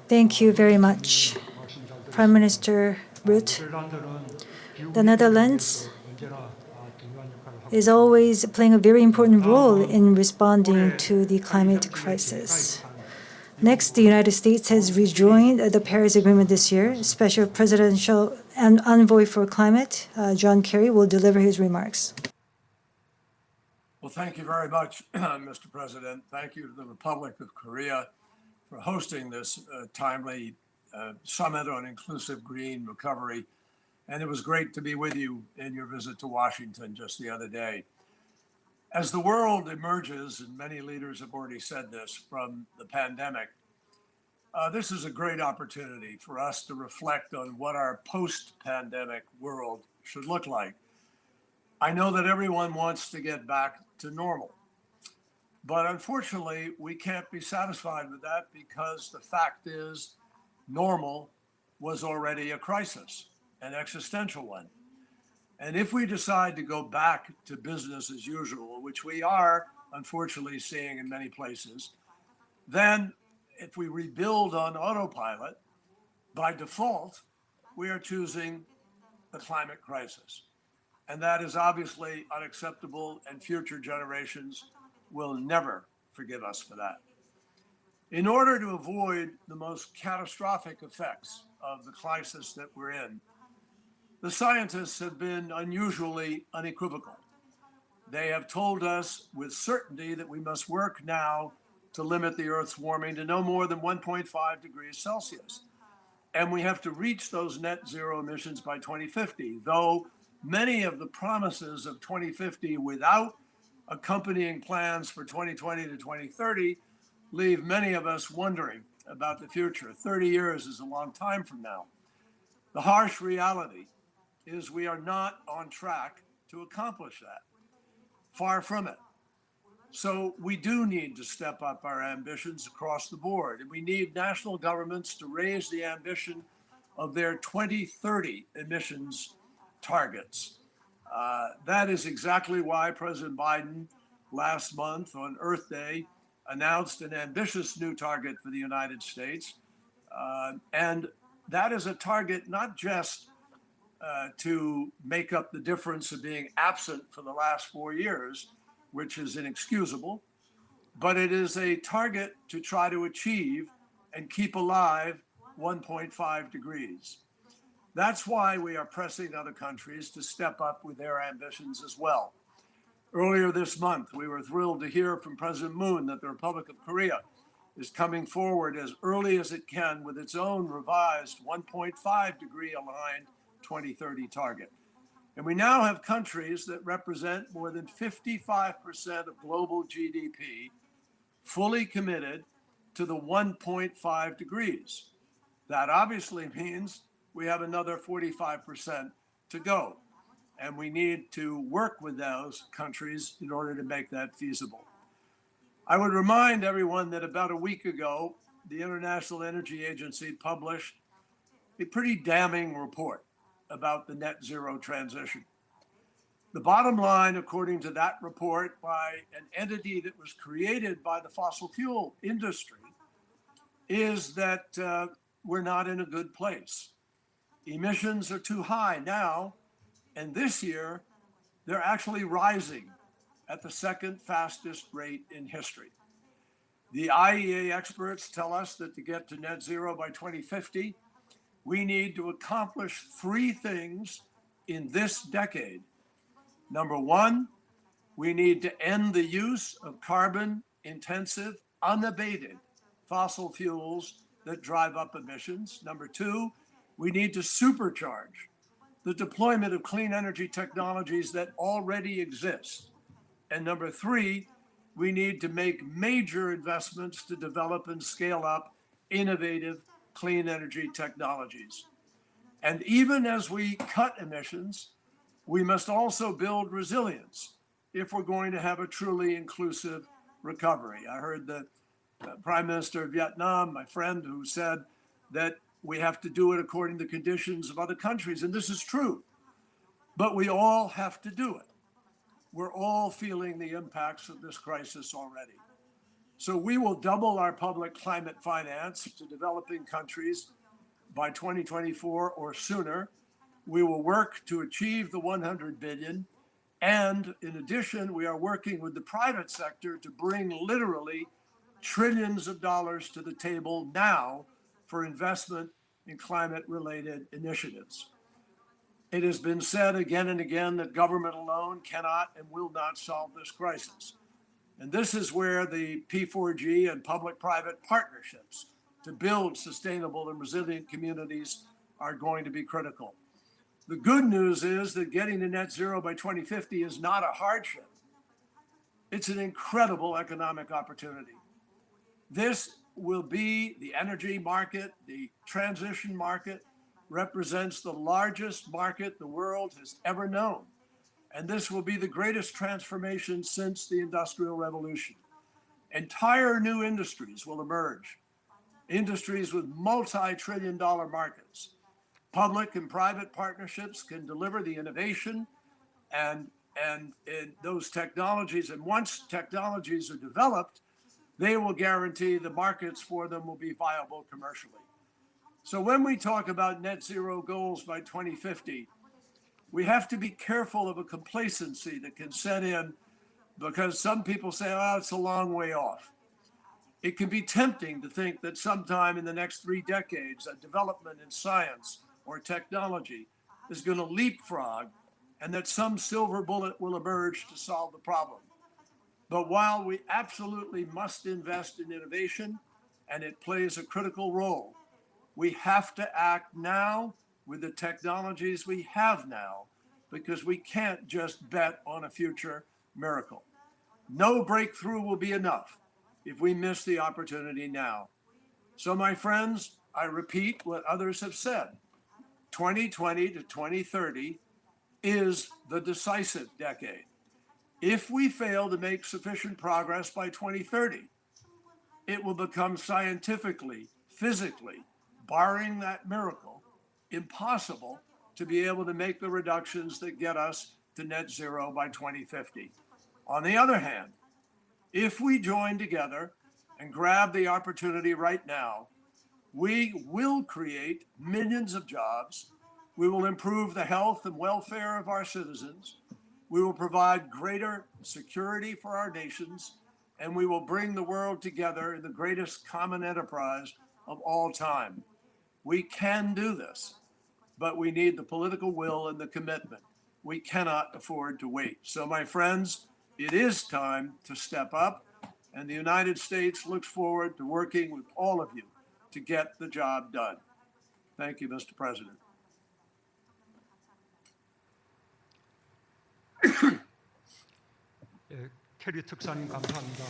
Thank you very much, Prime Minister Rutte. The Netherlands is always playing a very important role in responding to the climate crisis. Next, the United States has rejoined the Paris Agreement this year. Special Presidential Envoy for Climate, John Kerry, will deliver his remarks. Well, thank you very much, Mr. President. Thank you to the Republic of Korea for hosting this timely summit on inclusive green recovery. And it was great to be with you in your visit to Washington just the other day. As the world emerges, and many leaders have already said this, from the pandemic, this is a great opportunity for us to reflect on what our post-pandemic world should look like. I know that everyone wants to get back to normal, but unfortunately, we can't be satisfied with that because the fact is normal was already a crisis, an existential one. And if we decide to go back to business as usual, which we are unfortunately seeing in many places, then if we rebuild on autopilot, by default, we are choosing the climate crisis. And that is obviously unacceptable, and future generations will never forgive us for that. In order to avoid the most catastrophic effects of the crisis that we're in, the scientists have been unusually unequivocal. They have told us with certainty that we must work now to limit the Earth's warming to no more than 1.5 degrees Celsius. And we have to reach those net zero emissions by 2050, though many of the promises of 2050 without accompanying plans for 2020 to 2030 leave many of us wondering about the future. 30 years is a long time from now. The harsh reality is we are not on track to accomplish that. Far from it. So we do need to step up our ambitions across the board, and we need national governments to raise the ambition of their 2030 emissions targets. That is exactly why President Biden last month on Earth Day announced an ambitious new target for the United States. And that is a target not just to make up the difference of being absent for the last 4 years, which is inexcusable, but it is a target to try to achieve and keep alive 1.5 degrees. That's why we are pressing other countries to step up with their ambitions as well. Earlier this month, we were thrilled to hear from President Moon that the Republic of Korea is coming forward as early as it can with its own revised 1.5 degree aligned 2030 target. And we now have countries that represent more than 55% of global GDP fully committed to the 1.5 degrees. That obviously means we have another 45% to go. And we need to work with those countries in order to make that feasible. I would remind everyone that about a week ago, the International Energy Agency published a pretty damning report about the net zero transition. The bottom line, according to that report by an entity that was created by the fossil fuel industry, is that we're not in a good place. Emissions are too high now, and this year, they're actually rising at the second fastest rate in history. The IEA experts tell us that to get to net zero by 2050, we need to accomplish three things in this decade. Number one, we need to end the use of carbon-intensive, unabated fossil fuels that drive up emissions. Number two, we need to supercharge the deployment of clean energy technologies that already exist. And number three, we need to make major investments to develop and scale up innovative clean energy technologies. And even as we cut emissions, we must also build resilience if we're going to have a truly inclusive recovery. I heard the Prime Minister of Vietnam, my friend, who said that we have to do it according to the conditions of other countries, and this is true. But we all have to do it. We're all feeling the impacts of this crisis already. So we will double our public climate finance to developing countries by 2024 or sooner. We will work to achieve the 100 billion. And in addition, we are working with the private sector to bring literally trillions of dollars to the table now for investment in climate-related initiatives. It has been said again and again that government alone cannot and will not solve this crisis. And this is where the P4G and public-private partnerships to build sustainable and resilient communities are going to be critical. The good news is that getting to net zero by 2050 is not a hardship. It's an incredible economic opportunity. This will be the energy market, the transition market, represents the largest market the world has ever known. And this will be the greatest transformation since the Industrial Revolution. Entire new industries will emerge, industries with multi-trillion-dollar markets. Public and private partnerships can deliver the innovation and those technologies. And once technologies are developed, they will guarantee the markets for them will be viable commercially. So when we talk about net zero goals by 2050, we have to be careful of a complacency that can set in because some people say, oh, it's a long way off. It can be tempting to think that sometime in the next 3 decades, a development in science or technology is going to leapfrog and that some silver bullet will emerge to solve the problem. But while we absolutely must invest in innovation, and it plays a critical role, we have to act now with the technologies we have now, because we can't just bet on a future miracle. No breakthrough will be enough if we miss the opportunity now. So my friends, I repeat what others have said. 2020 to 2030 is the decisive decade. If we fail to make sufficient progress by 2030, it will become scientifically, physically, barring that miracle, impossible to be able to make the reductions that get us to net zero by 2050. On the other hand, if we join together and grab the opportunity right now, we will create millions of jobs. We will improve the health and welfare of our citizens. We will provide greater security for our nations, and we will bring the world together in the greatest common enterprise of all time. We can do this, but we need the political will and the commitment. We cannot afford to wait. So, my friends, it is time to step up, and the United States looks forward to working with all of you to get the job done. Thank you, Mr. President. 캐리 특사님 감사합니다.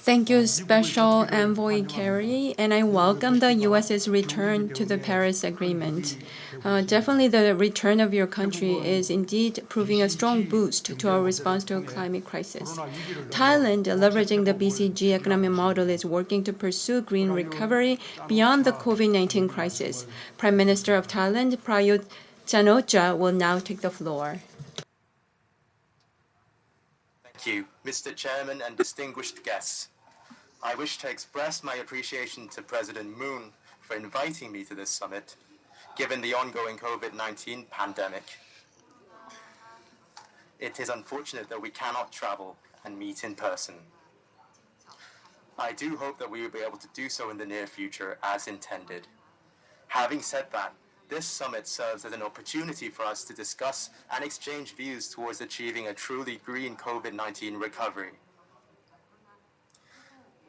Thank you, Special Envoy Kerry, and I welcome the U.S.'s return to the Paris Agreement. Definitely the return of your country is indeed proving a strong boost to our response to a climate crisis. Thailand, leveraging the BCG economic model, is working to pursue green recovery beyond the COVID-19 crisis. Prime Minister of Thailand, Prayut Chan-o-cha, will now take the floor. Thank you, Mr. Chairman and distinguished guests. I wish to express my appreciation to President Moon for inviting me to this summit, given the ongoing COVID-19 pandemic. It is unfortunate that we cannot travel and meet in person. I do hope that we will be able to do so in the near future as intended. Having said that, this summit serves as an opportunity for us to discuss and exchange views towards achieving a truly green COVID-19 recovery.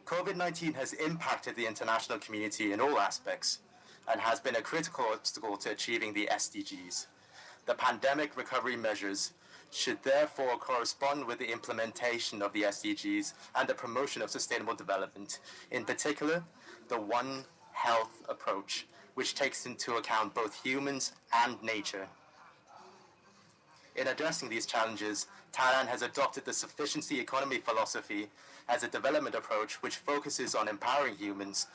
COVID-19 has impacted the international community in all aspects and has been a critical obstacle to achieving the SDGs. The pandemic recovery measures should therefore correspond with the implementation of the SDGs and the promotion of sustainable development, in particular, the One Health approach, which takes into account both humans and nature. In addressing these challenges, Thailand has adopted the sufficiency economy philosophy as a development approach which focuses on empowering humans,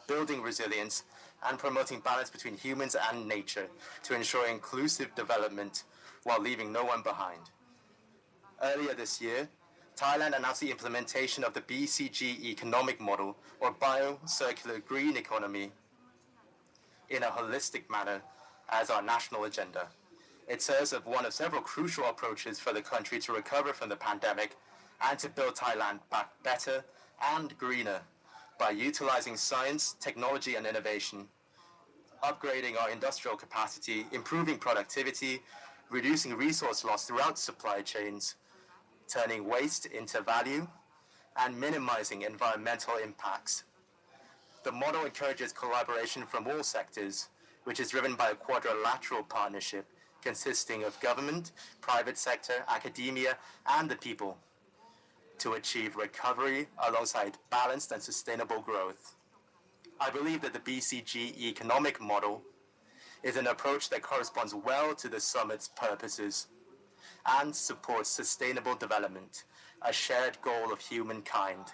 building resilience, and promoting balance between humans and nature to ensure inclusive development while leaving no one behind. Earlier this year, Thailand announced the implementation of the BCG economic model, or bio-circular green economy, in a holistic manner as our national agenda. It serves as one of several crucial approaches for the country to recover from the pandemic and to build Thailand back better and greener by utilizing science, technology, and innovation, upgrading our industrial capacity, improving productivity, reducing resource loss throughout supply chains, turning waste into value, and minimizing environmental impacts. The model encourages collaboration from all sectors, which is driven by a quadrilateral partnership consisting of government, private sector, academia, and the people to achieve recovery alongside balanced and sustainable growth. I believe that the BCG economic model is an approach that corresponds well to the summit's purposes and supports sustainable development, a shared goal of humankind.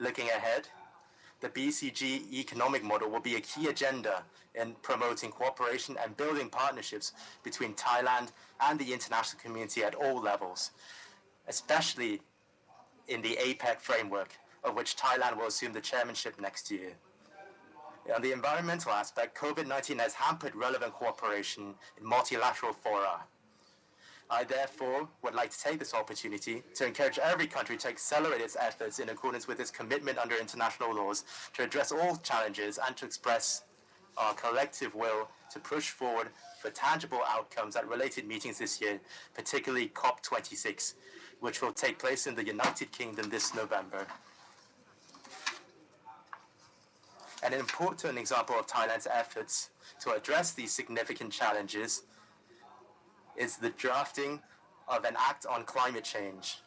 Looking ahead, the BCG economic model will be a key agenda in promoting cooperation and building partnerships between Thailand and the international community at all levels, especially in the APEC framework, of which Thailand will assume the chairmanship next year. On the environmental aspect, COVID-19 has hampered relevant cooperation in multilateral fora. I therefore would like to take this opportunity to encourage every country to accelerate its efforts in accordance with its commitment under international laws to address all challenges and to express our collective will to push forward for tangible outcomes at related meetings this year, particularly COP26, which will take place in the United Kingdom this November. An important example of Thailand's efforts to address these significant challenges is the drafting of an Act on Climate Change,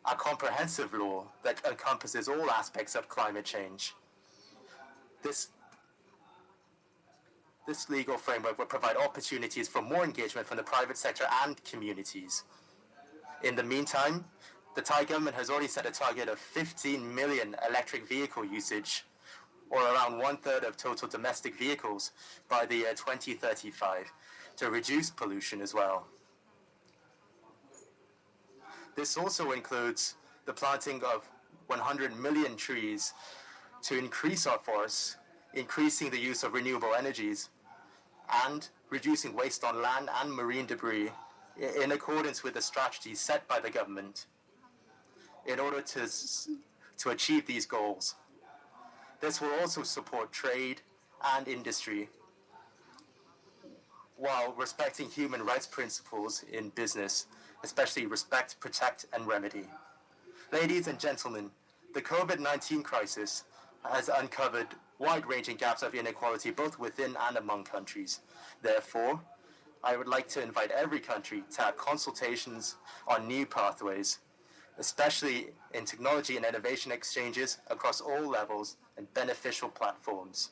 a comprehensive law that encompasses all aspects of climate change. This legal framework will provide opportunities for more engagement from the private sector and communities. In the meantime, the Thai government has already set a target of 15 million electric vehicle usage, or around 1/3 of total domestic vehicles by the year 2035, to reduce pollution as well. This also includes the planting of 100 million trees to increase our forests, increasing the use of renewable energies, and reducing waste on land and marine debris in accordance with the strategies set by the government in order to achieve these goals. This will also support trade and industry while respecting human rights principles in business, especially respect, protect, and remedy. Ladies and gentlemen, the COVID-19 crisis has uncovered wide-ranging gaps of inequality both within and among countries. Therefore, I would like to invite every country to have consultations on new pathways, especially in technology and innovation exchanges across all levels and beneficial platforms.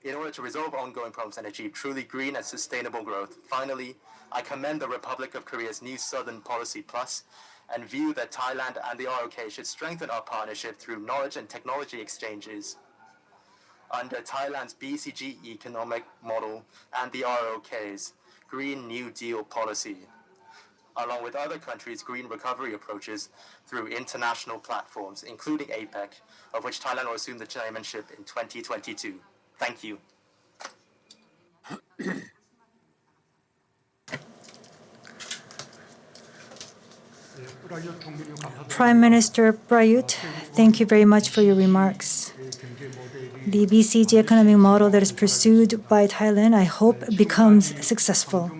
In order to resolve ongoing problems and achieve truly green and sustainable growth, finally, I commend the Republic of Korea's new Southern Policy Plus and view that Thailand and the ROK should strengthen our partnership through knowledge and technology exchanges under Thailand's BCG economic model and the ROK's Green New Deal policy, along with other countries' green recovery approaches through international platforms, including APEC, of which Thailand will assume the chairmanship in 2022. Thank you. Prime Minister Prayut, thank you very much for your remarks. The BCG economic model that is pursued by Thailand, I hope, becomes successful.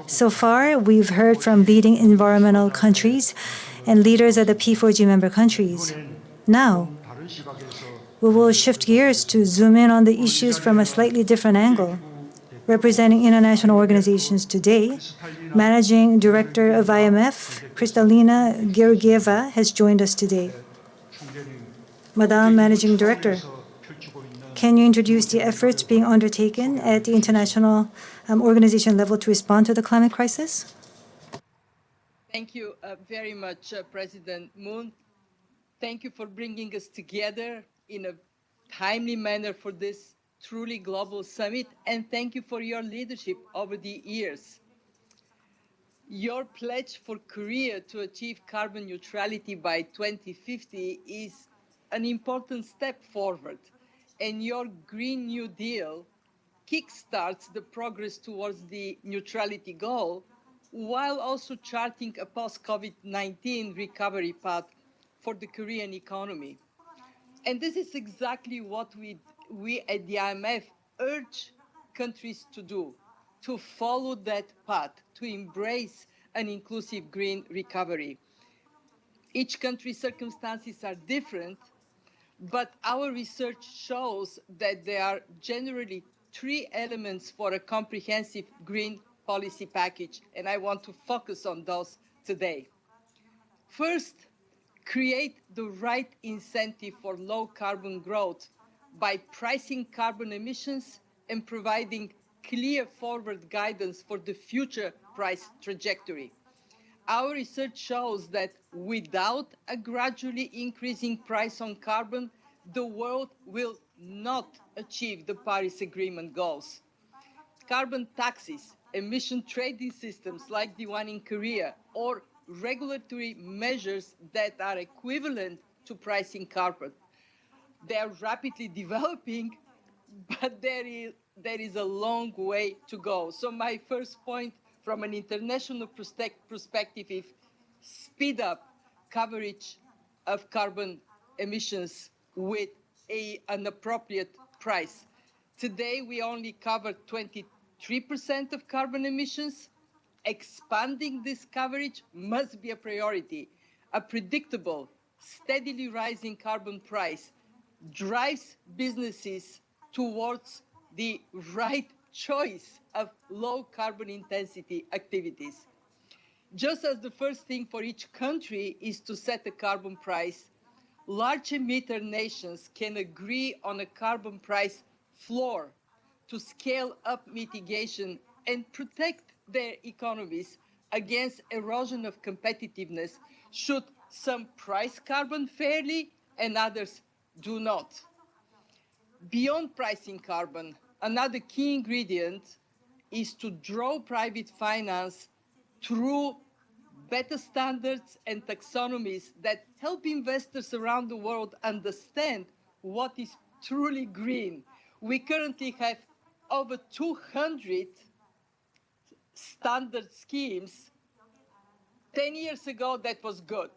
So far, we've heard from leading environmental countries and leaders of the P4G member countries. Now, we will shift gears to zoom in on the issues from a slightly different angle. Representing international organizations today, Managing Director of IMF, Kristalina Georgieva, has joined us today. Madam Managing Director, can you introduce the efforts being undertaken at the international organization level to respond to the climate crisis? Thank you very much, President Moon. Thank you for bringing us together in a timely manner for this truly global summit, and thank you for your leadership over the years. Your pledge for Korea to achieve carbon neutrality by 2050 is an important step forward, and your Green New Deal kickstarts the progress towards the neutrality goal, while also charting a post-COVID-19 recovery path for the Korean economy. And this is exactly what we at the IMF urge countries to do, to follow that path, to embrace an inclusive green recovery. Each country's circumstances are different, but our research shows that there are generally three elements for a comprehensive green policy package, and I want to focus on those today. First, create the right incentive for low carbon growth by pricing carbon emissions and providing clear forward guidance for the future price trajectory. Our research shows that without a gradually increasing price on carbon, the world will not achieve the Paris Agreement goals. Carbon taxes, emission trading systems like the one in Korea, or regulatory measures that are equivalent to pricing carbon. They are rapidly developing, but there is a long way to go. So my first point from an international perspective is speed up coverage of carbon emissions with an appropriate price. Today, we only cover 23% of carbon emissions. Expanding this coverage must be a priority. A predictable, steadily rising carbon price drives businesses towards the right choice of low carbon intensity activities. Just as the first thing for each country is to set a carbon price, large emitter nations can agree on a carbon price floor to scale up mitigation and protect their economies against erosion of competitiveness should some price carbon fairly and others do not. Beyond pricing carbon, another key ingredient is to draw private finance through better standards and taxonomies that help investors around the world understand what is truly green. We currently have over 200 standard schemes. 10 years ago, that was good.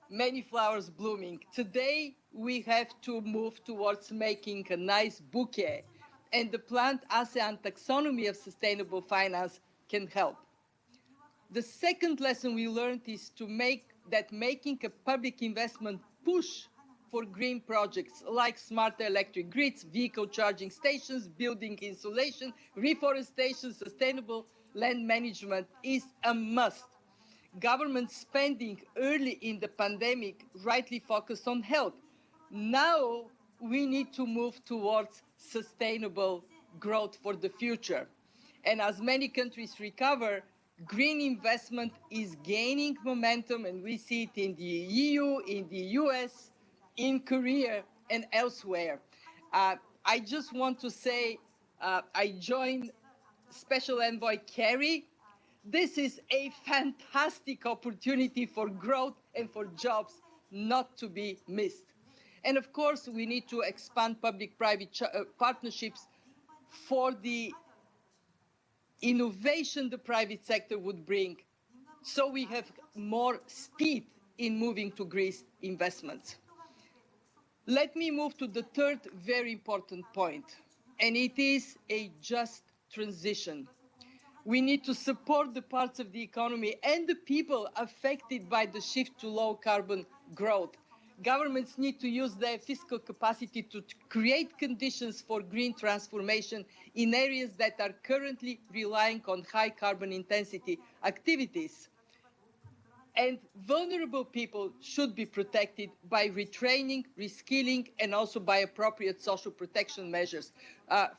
Many flowers blooming. Today, we have to move towards making a nice bouquet, and the planned ASEAN taxonomy of sustainable finance can help. The second lesson we learned is making a public investment push for green projects like smart electric grids, vehicle charging stations, building insulation, reforestation, sustainable land management is a must. Government spending early in the pandemic rightly focused on health. Now we need to move towards sustainable growth for the future. And as many countries recover, green investment is gaining momentum, and we see it in the EU, in the US, in Korea, and elsewhere. I just want to say I joined Special Envoy Kerry. This is a fantastic opportunity for growth and for jobs not to be missed. And of course, we need to expand public-private partnerships for the innovation the private sector would bring, so we have more speed in moving to green investments. Let me move to the third very important point, and it is a just transition. We need to support the parts of the economy and the people affected by the shift to low carbon growth. Governments need to use their fiscal capacity to create conditions for green transformation in areas that are currently relying on high carbon intensity activities. And vulnerable people should be protected by retraining, reskilling, and also by appropriate social protection measures.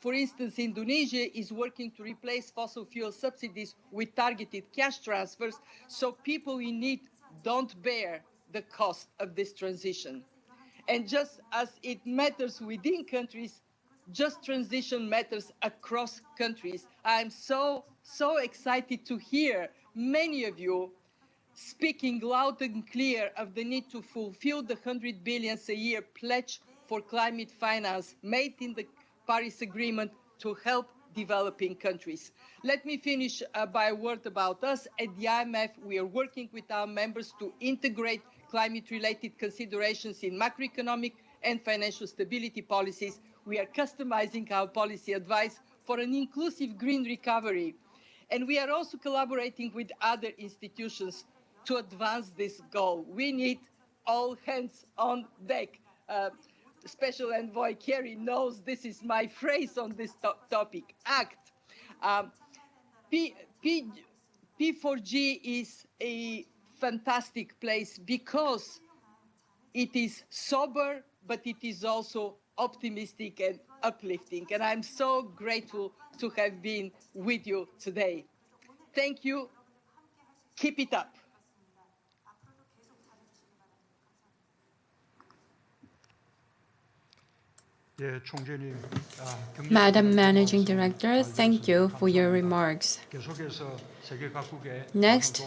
For instance, Indonesia is working to replace fossil fuel subsidies with targeted cash transfers so people in need don't bear the cost of this transition. And just as it matters within countries, just transition matters across countries. I'm so excited to hear many of you speaking loud and clear of the need to fulfill the 100 billion a year pledge for climate finance made in the Paris Agreement to help developing countries. Let me finish by a word about us. At the IMF, we are working with our members to integrate climate-related considerations in macroeconomic and financial stability policies. We are customizing our policy advice for an inclusive green recovery. And we are also collaborating with other institutions to advance this goal. We need all hands on deck. Special Envoy Kerry knows this is my phrase on this topic, ACT. P4G is a fantastic place because it is sober, but it is also optimistic and uplifting. And I'm so grateful to have been with you today. Thank you. Keep it up. Madam Managing Director, thank you for your remarks. Next,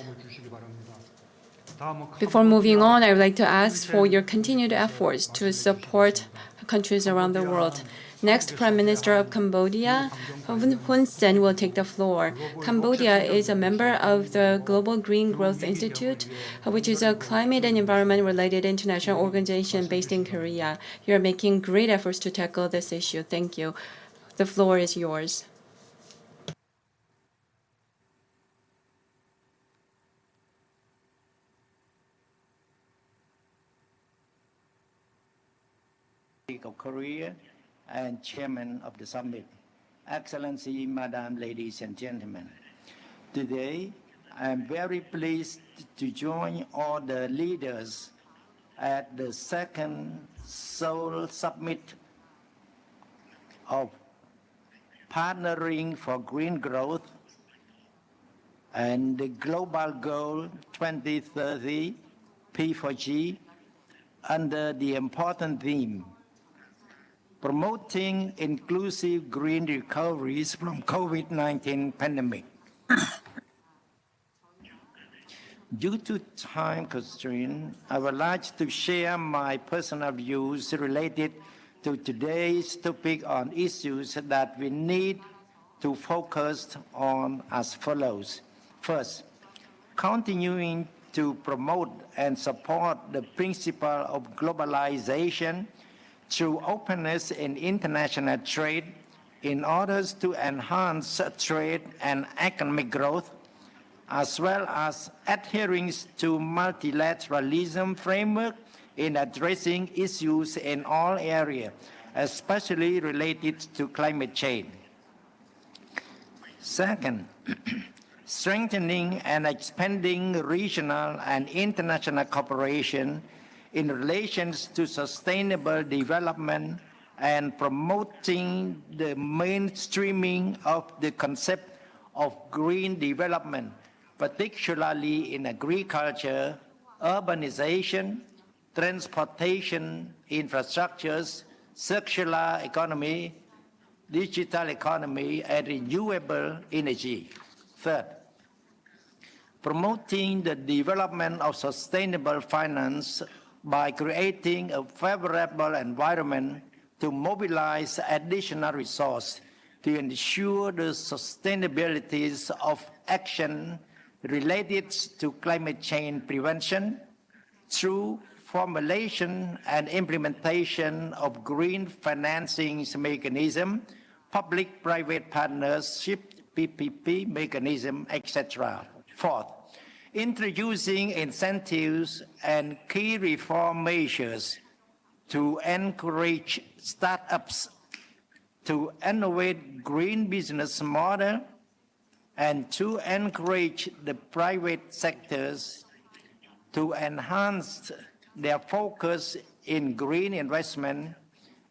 before moving on, I would like to ask for your continued efforts to support countries around the world. Next, Prime Minister of Cambodia, Hun Sen, will take the floor. Cambodia is a member of the Global Green Growth Institute, which is a climate and environment-related international organization based in Korea. You are making great efforts to tackle this issue. Thank you. The floor is yours. Of Korea and Chairman of the Summit, Excellency, Madam, ladies and gentlemen. Today, I am very pleased to join all the leaders at the second Seoul Summit of Partnering for Green Growth and the Global Goal 2030 P4G under the important theme promoting inclusive green recoveries from COVID-19 pandemic. Due to time constraint, I would like to share my personal views related to today's topic on issues that we need to focus on as follows. First, continuing to promote and support the principle of globalization through openness in international trade in order to enhance trade and economic growth, as well as adhering to multilateralism framework in addressing issues in all areas, especially related to climate change. Second, strengthening and expanding regional and international cooperation in relations to sustainable development and promoting the mainstreaming of the concept of green development, particularly in agriculture, urbanization, transportation, infrastructures, circular economy, digital economy, and renewable energy. Third, promoting the development of sustainable finance by creating a favorable environment to mobilize additional resources to ensure the sustainability of action related to climate change prevention through formulation and implementation of green financing mechanism, public-private partnership, PPP mechanism, etc. Fourth, introducing incentives and key reform measures to encourage startups to innovate green business model and to encourage the private sectors to enhance their focus in green investment,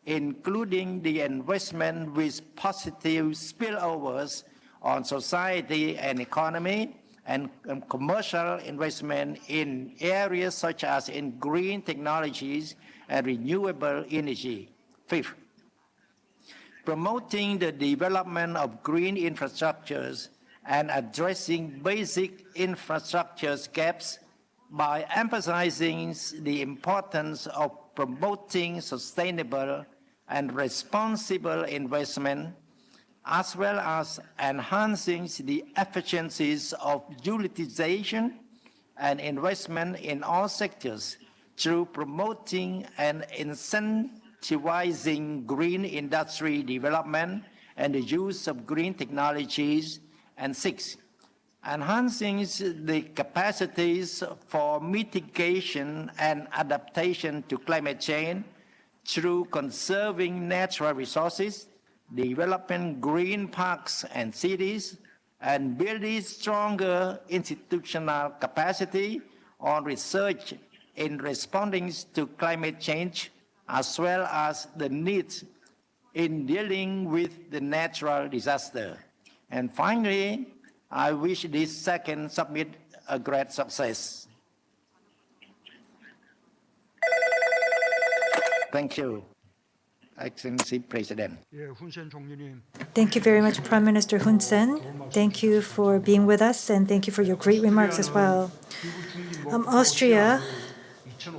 including the investment with positive spillovers on society and economy, and commercial investment in areas such as in green technologies and renewable energy. Fifth, promoting the development of green infrastructures and addressing basic infrastructure gaps by emphasizing the importance of promoting sustainable and responsible investment, as well as enhancing the efficiencies of utilization and investment in all sectors through promoting and incentivizing green industry development and the use of green technologies. And six, enhancing the capacities for mitigation and adaptation to climate change through conserving natural resources, developing green parks and cities, and building stronger institutional capacity on research in responding to climate change, as well as the needs in dealing with the natural disaster. And finally, I wish this second summit a great success. Thank you, Excellency President. Thank you very much, Prime Minister Hun Sen. Thank you for being with us, and thank you for your great remarks as well. Austria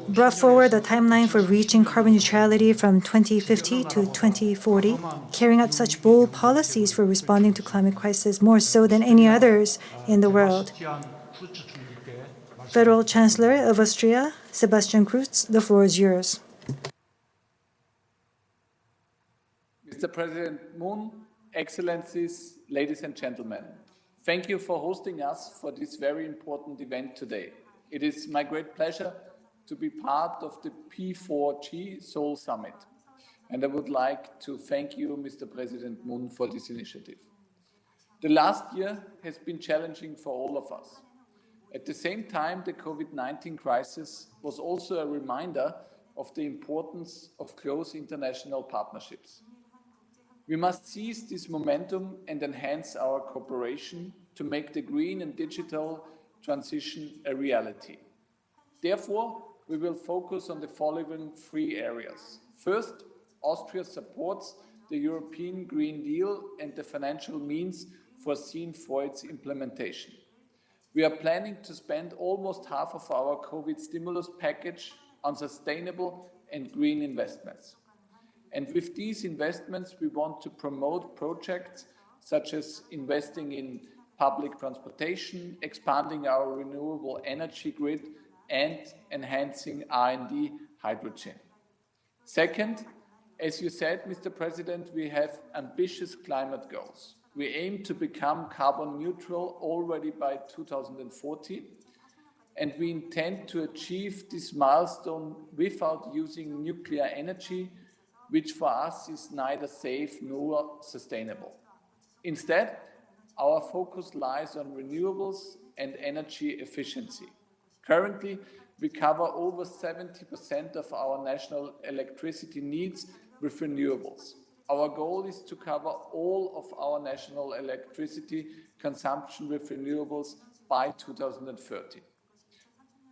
brought forward a timeline for reaching carbon neutrality from 2050 to 2040, carrying out such bold policies for responding to climate crisis more so than any others in the world. Federal Chancellor of Austria, Sebastian Kurz, the floor is yours. Mr. President Moon, Excellencies, ladies and gentlemen, thank you for hosting us for this very important event today. It is my great pleasure to be part of the P4G Seoul Summit, and I would like to thank you, Mr. President Moon, for this initiative. The last year has been challenging for all of us. At the same time, the COVID-19 crisis was also a reminder of the importance of close international partnerships. We must seize this momentum and enhance our cooperation to make the green and digital transition a reality. Therefore, we will focus on the following three areas. First, Austria supports the European Green Deal and the financial means foreseen for its implementation. We are planning to spend almost half of our COVID stimulus package on sustainable and green investments. And with these investments, we want to promote projects such as investing in public transportation, expanding our renewable energy grid, and enhancing R&D hydrogen. Second, as you said, Mr. President, we have ambitious climate goals. We aim to become carbon neutral already by 2040. and we intend to achieve this milestone without using nuclear energy, which for us is neither safe nor sustainable. Instead, our focus lies on renewables and energy efficiency. Currently, we cover over 70% of our national electricity needs with renewables. Our goal is to cover all of our national electricity consumption with renewables by 2030.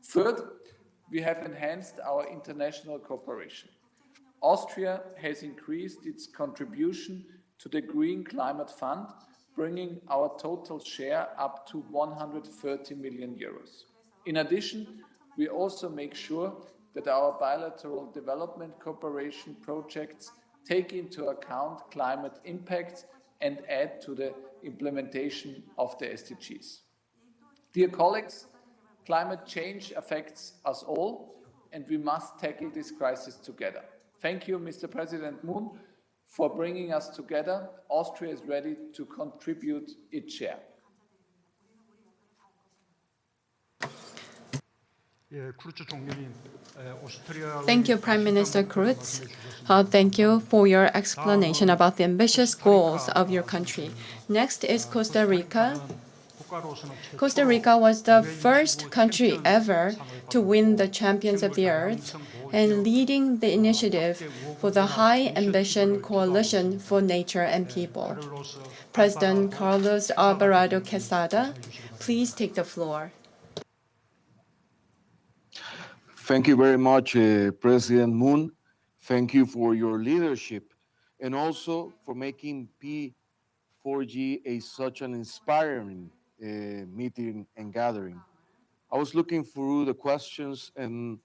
Third, we have enhanced our international cooperation. Austria has increased its contribution to the Green Climate Fund, bringing our total share up to 130 million euros. In addition, we also make sure that our bilateral development cooperation projects take into account climate impacts and add to the implementation of the SDGs. Dear colleagues, climate change affects us all, and we must tackle this crisis together. Thank you, Mr. President Moon, for bringing us together. Austria is ready to contribute its share. Thank you, Prime Minister Kurz. Thank you for your explanation about the ambitious goals of your country. Next is Costa Rica. Costa Rica was the first country ever to win the Champions of the Earth and leading the initiative for the High Ambition Coalition for Nature and People. President Carlos Alvarado Quesada, please take the floor. Thank you very much, President Moon. Thank you for your leadership and also for making P4G such an inspiring meeting and gathering. I was looking through the questions and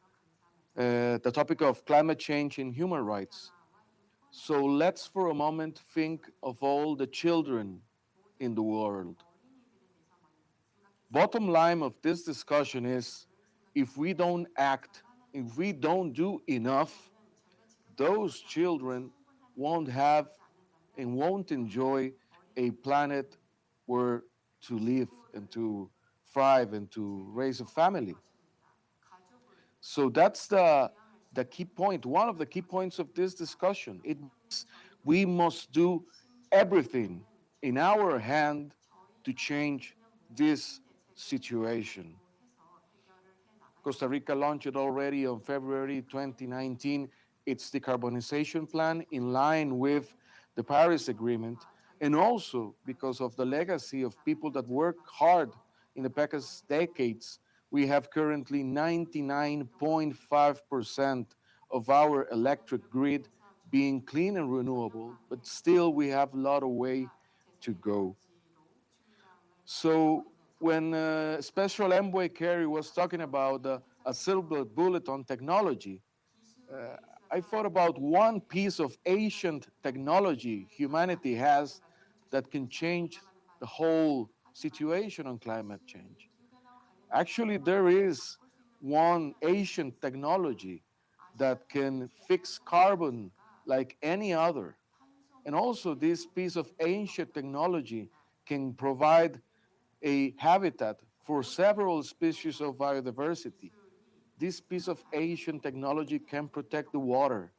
the topic of climate change and human rights. So let's for a moment think of all the children in the world. Bottom line of this discussion is if we don't act, if we don't do enough, those children won't have and won't enjoy a planet where to live and to thrive and to raise a family. So that's the key point, one of the key points of this discussion. We must do everything in our hand to change this situation. Costa Rica launched already on February 2019 its decarbonization plan in line with the Paris Agreement, and also because of the legacy of people that worked hard in the past decades. We have currently 99.5% of our electric grid being clean and renewable, but still we have a lot of way to go. So when Special Envoy Kerry was talking about a silver bullet on technology, I thought about one piece of ancient technology humanity has that can change the whole situation on climate change. Actually, there is one ancient technology that can fix carbon like any other. And also this piece of ancient technology can provide a habitat for several species of biodiversity. This piece of ancient technology can protect the water,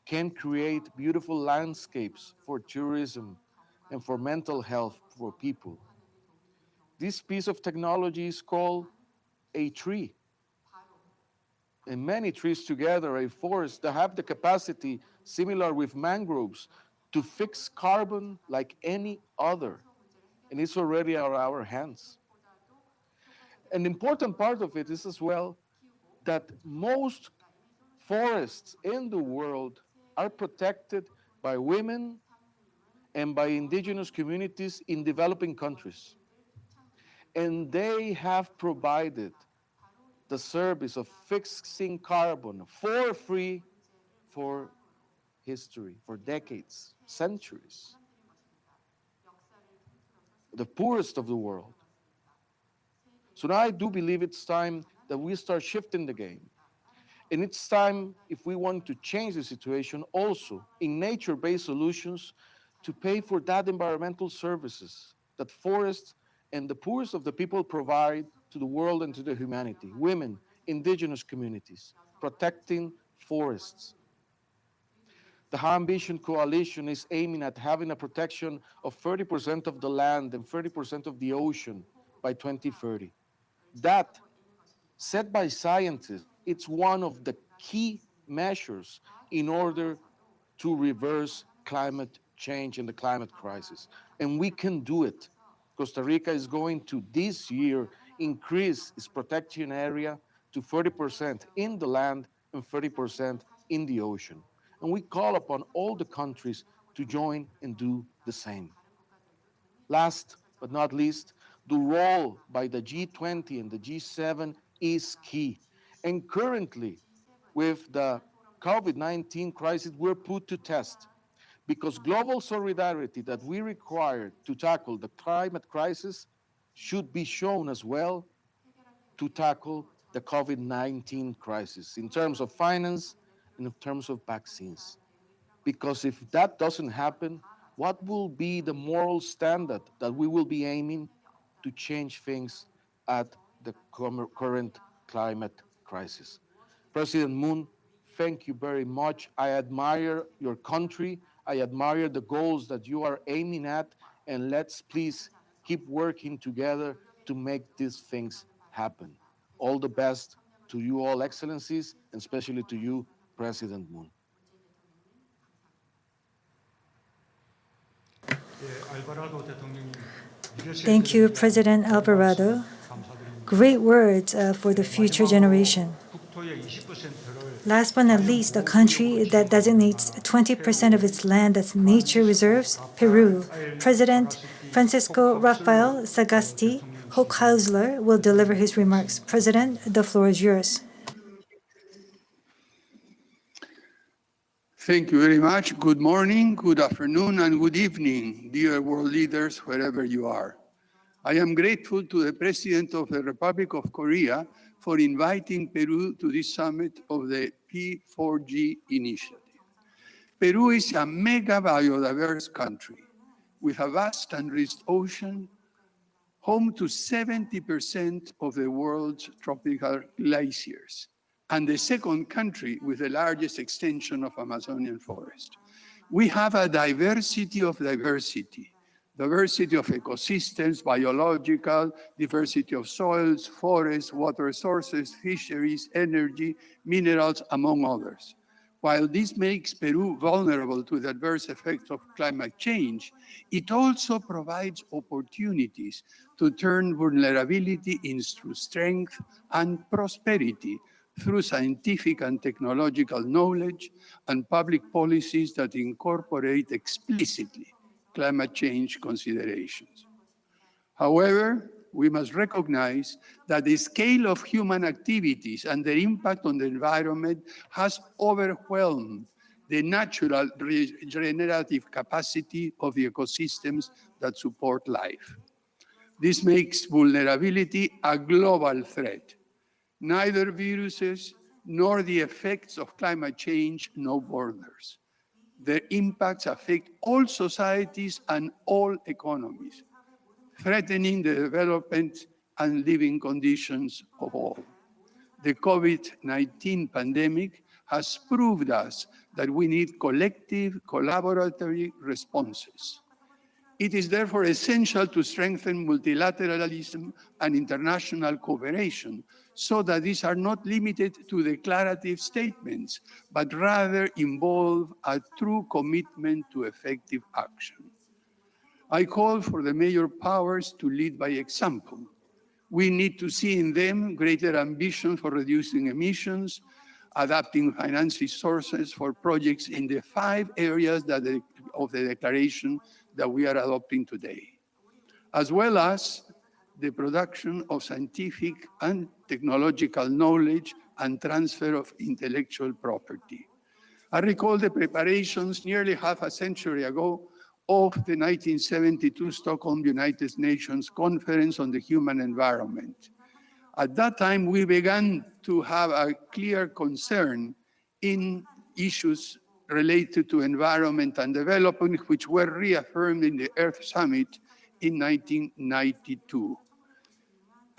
can create beautiful landscapes for tourism and for mental health for people. This piece of technology is called a tree. And many trees together, a forest that have the capacity, similar with mangroves, to fix carbon like any other. And it's already at our hands. An important part of it is as well that most forests in the world are protected by women and by indigenous communities in developing countries. And they have provided the service of fixing carbon for free for history, for decades, centuries. The poorest of the world. So now I do believe it's time that we start shifting the game. And it's time, if we want to change the situation, also in nature-based solutions to pay for that environmental services that forests and the poorest of the people provide to the world and to the humanity. Women, indigenous communities, protecting forests. The High Ambition Coalition is aiming at having a protection of 30% of the land and 30% of the ocean by 2030. That, set by scientists, it's one of the key measures in order to reverse climate change and the climate crisis. And we can do it. Costa Rica is going to this year increase its protection area to 30% in the land and 30% in the ocean. And we call upon all the countries to join and do the same. Last but not least, the role by the G20 and the G7 is key. And currently, with the COVID-19 crisis, we're put to test because global solidarity that we require to tackle the climate crisis should be shown as well to tackle the COVID-19 crisis in terms of finance and in terms of vaccines. Because if that doesn't happen, what will be the moral standard that we will be aiming to change things at the current climate crisis? President Moon, thank you very much. I admire your country. I admire the goals that you are aiming at, and let's please keep working together to make these things happen. All the best to you all, Excellencies, and especially to you, President Moon. Thank you, President Alvarado. Great words for the future generation. Last but not least, a country that designates 20% of its land as nature reserves, Peru. President Francisco Rafael Sagasti Hochhäusler will deliver his remarks. President, the floor is yours. Thank you very much. Good morning, good afternoon, and good evening, dear world leaders, wherever you are. I am grateful to the President of the Republic of Korea for inviting Peru to this summit of the P4G initiative. Peru is a mega biodiverse country with a vast and rich ocean, home to 70% of the world's tropical glaciers, and the second country with the largest extension of Amazonian forest. We have a diversity of diversity of ecosystems, biological, diversity of soils, forests, water sources, fisheries, energy, minerals, among others. While this makes Peru vulnerable to the adverse effects of climate change, it also provides opportunities to turn vulnerability into strength and prosperity through scientific and technological knowledge and public policies that incorporate explicitly climate change considerations. However, we must recognize that the scale of human activities and their impact on the environment has overwhelmed the natural regenerative capacity of the ecosystems that support life. This makes vulnerability a global threat. Neither viruses nor the effects of climate change know borders. Their impacts affect all societies and all economies, threatening the development and living conditions of all. The COVID-19 pandemic has proved us that we need collective, collaborative responses. It is therefore essential to strengthen multilateralism and international cooperation so that these are not limited to declarative statements, but rather involve a true commitment to effective action. I call for the major powers to lead by example. We need to see in them greater ambition for reducing emissions, adapting financing sources for projects in the 5 areas of the declaration that we are adopting today, as well as the production of scientific and technological knowledge and transfer of intellectual property. I recall the preparations nearly half a century ago of the 1972 Stockholm United Nations Conference on the Human Environment. At that time, we began to have a clear concern in issues related to environment and development, which were reaffirmed in the Earth Summit in 1992.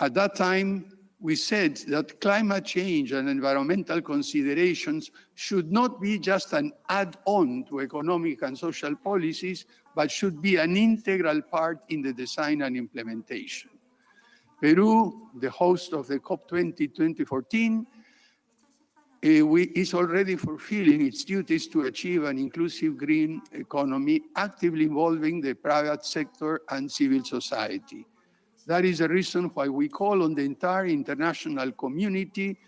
At that time, we said that climate change and environmental considerations should not be just an add-on to economic and social policies, but should be an integral part in the design and implementation. Peru, the host of the COP20 2014, is already fulfilling its duties to achieve an inclusive green economy, actively involving the private sector and civil society. That is the reason why we call on the entire international community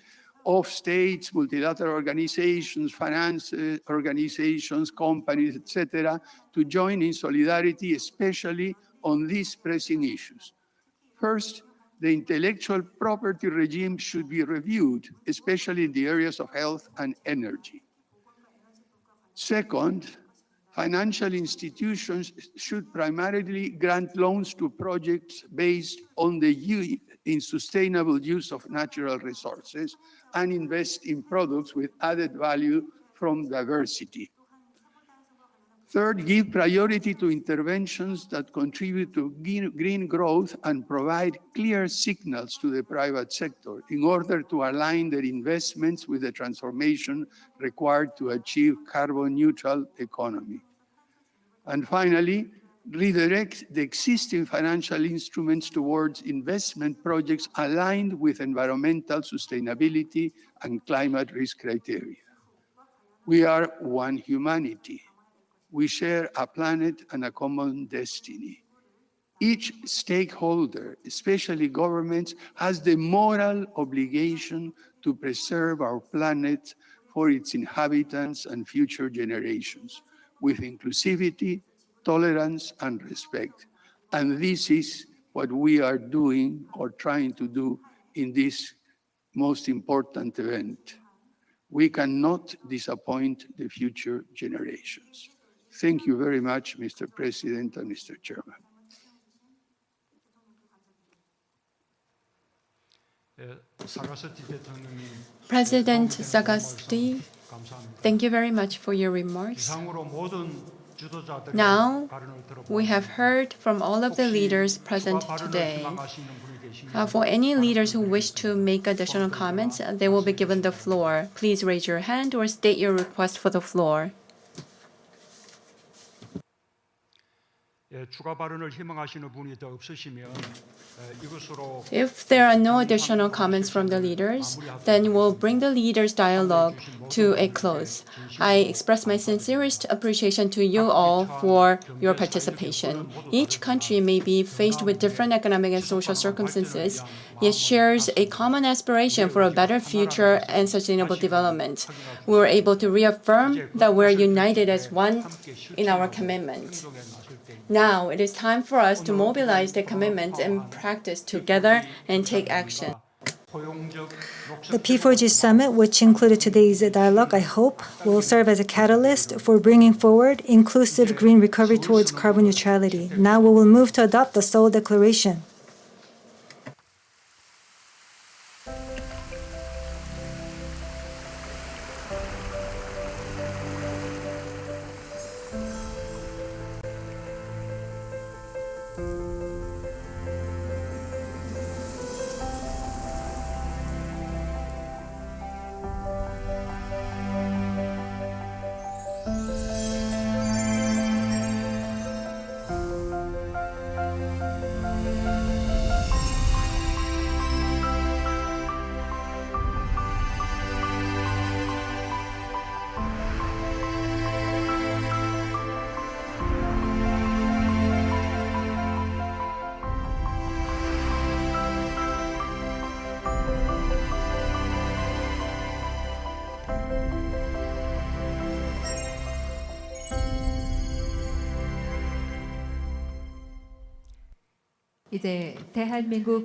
of states, multilateral organizations, finance organizations, companies, etc., to join in solidarity, especially on these pressing issues. First, the intellectual property regime should be reviewed, especially in the areas of health and energy. Second, financial institutions should primarily grant loans to projects based on the sustainable use of natural resources and invest in products with added value from diversity. Third, give priority to interventions that contribute to green growth and provide clear signals to the private sector in order to align their investments with the transformation required to achieve carbon-neutral economy. And finally, redirect the existing financial instruments towards investment projects aligned with environmental sustainability and climate risk criteria. We are one humanity. We share a planet and a common destiny. Each stakeholder, especially governments, has the moral obligation to preserve our planet for its inhabitants and future generations, with inclusivity, tolerance, and respect. And this is what we are doing or trying to do in this most important event. We cannot disappoint the future generations. Thank you very much, Mr. President and Mr. Chairman. President Sagasti, thank you very much for your remarks. Now, we have heard from all of the leaders present today. For any leaders who wish to make additional comments, they will be given the floor. Please raise your hand or state your request for the floor. If there are no additional comments from the leaders, then we'll bring the leaders' dialogue to a close. I express my sincerest appreciation to you all for your participation. Each country may be faced with different economic and social circumstances, yet shares a common aspiration for a better future and sustainable development. We were able to reaffirm that we're united as one in our commitment. Now, it is time for us to mobilize the commitment and practice together and take action. The P4G Summit, which included today's dialogue, I hope, will serve as a catalyst for bringing forward inclusive green recovery towards carbon neutrality. Now we will move to adopt the Seoul Declaration.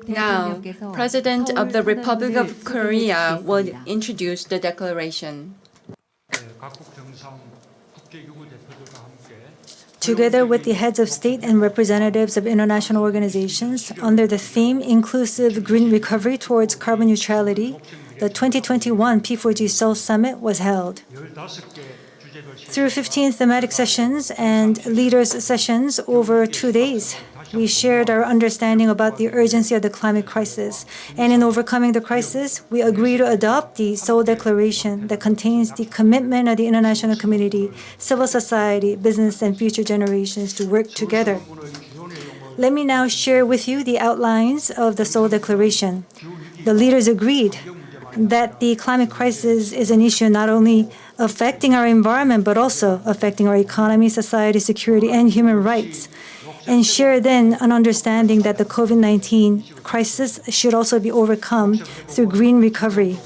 Now, President of the Republic of Korea will introduce the declaration. Together with the heads of state and representatives of international organizations, under the theme Inclusive Green Recovery Towards Carbon Neutrality, the 2021 P4G Seoul Summit was held. Through 15 thematic sessions and leaders' sessions over 2 days, we shared our understanding about the urgency of the climate crisis. And in overcoming the crisis, we agreed to adopt the Seoul Declaration that contains the commitment of the international community, civil society, business, and future generations to work together. Let me now share with you the outlines of the Seoul Declaration. The leaders agreed that the climate crisis is an issue not only affecting our environment, but also affecting our economy, society, security, and human rights, and share then an understanding that the COVID-19 crisis should also be overcome through green recovery.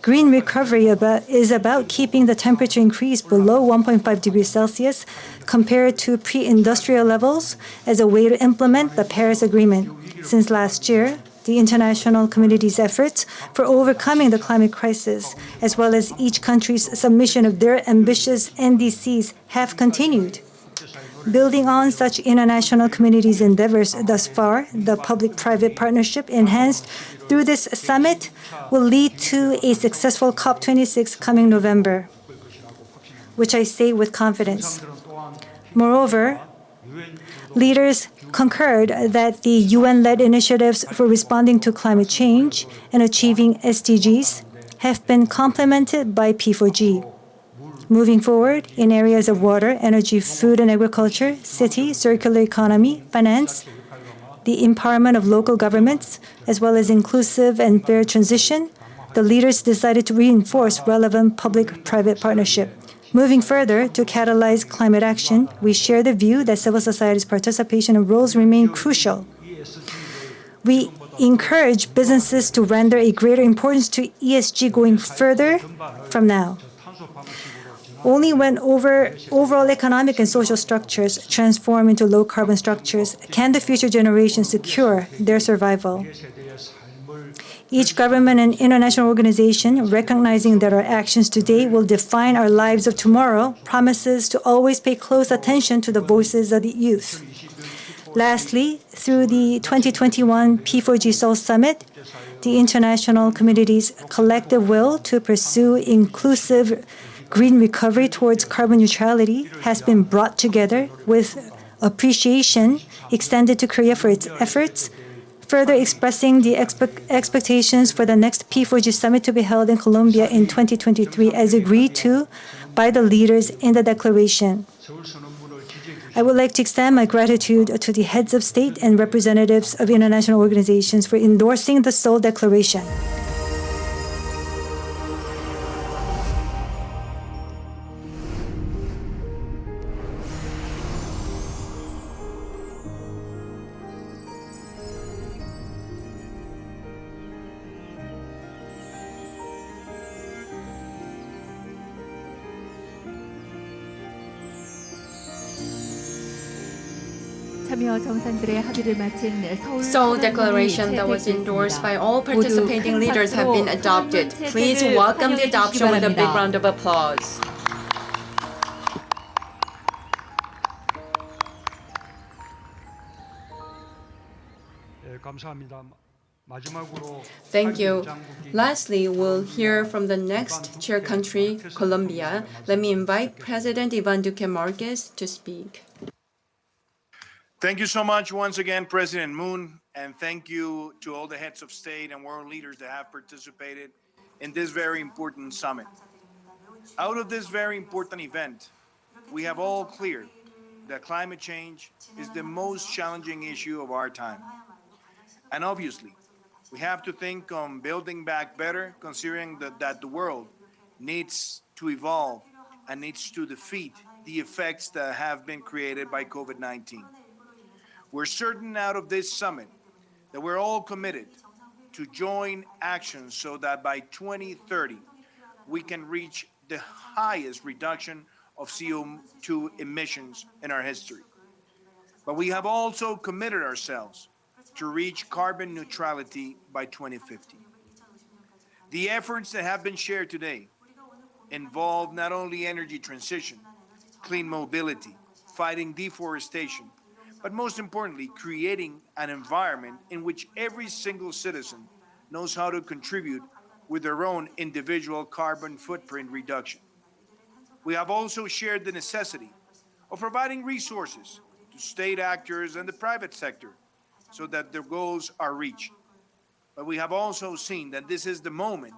Green recovery is about keeping the temperature increase below 1.5 degrees Celsius compared to pre-industrial levels as a way to implement the Paris Agreement. Since last year, the international community's efforts for overcoming the climate crisis, as well as each country's submission of their ambitious NDCs, have continued. Building on such international community's endeavors thus far, the public-private partnership enhanced through this summit will lead to a successful COP26 coming November, which I say with confidence. Moreover, leaders concurred that the UN-led initiatives for responding to climate change and achieving SDGs have been complemented by P4G. Moving forward in areas of water, energy, food and agriculture, city, circular economy, finance, the empowerment of local governments, as well as inclusive and fair transition, the leaders decided to reinforce relevant public-private partnership. Moving further, to catalyze climate action, we share the view that civil society's participation and roles remain crucial. We encourage businesses to render a greater importance to ESG going further from now. Only when overall economic and social structures transform into low-carbon structures can the future generations secure their survival. Each government and international organization, recognizing that our actions today will define our lives of tomorrow, promises to always pay close attention to the voices of the youth. Lastly, through the 2021 P4G Seoul Summit, the international community's collective will to pursue inclusive green recovery towards carbon neutrality has been brought together with appreciation extended to Korea for its efforts, further expressing the expectations for the next P4G summit to be held in Colombia in 2023 as agreed to by the leaders in the declaration. I would like to extend my gratitude to the heads of state and representatives of international organizations for endorsing the Seoul Declaration. Seoul Declaration that was endorsed by all participating leaders have been adopted. Please welcome the adoption with a big round of applause. Thank you. Lastly, we'll hear from the next chair country, Colombia. Let me invite President Ivan Duque Marquez to speak. Thank you so much once again, President Moon, and thank you to all the heads of state and world leaders that have participated in this very important summit. Out of this very important event, we have all cleared that climate change is the most challenging issue of our time. And obviously, we have to think on building back better, considering that the world needs to evolve and needs to defeat the effects that have been created by COVID-19. We're certain out of this summit that we're all committed to join actions so that by 2030, we can reach the highest reduction of CO2 emissions in our history. But we have also committed ourselves to reach carbon neutrality by 2050. The efforts that have been shared today involve not only energy transition, clean mobility, fighting deforestation, but most importantly, creating an environment in which every single citizen knows how to contribute with their own individual carbon footprint reduction. We have also shared the necessity of providing resources to state actors and the private sector so that their goals are reached. But we have also seen that this is the moment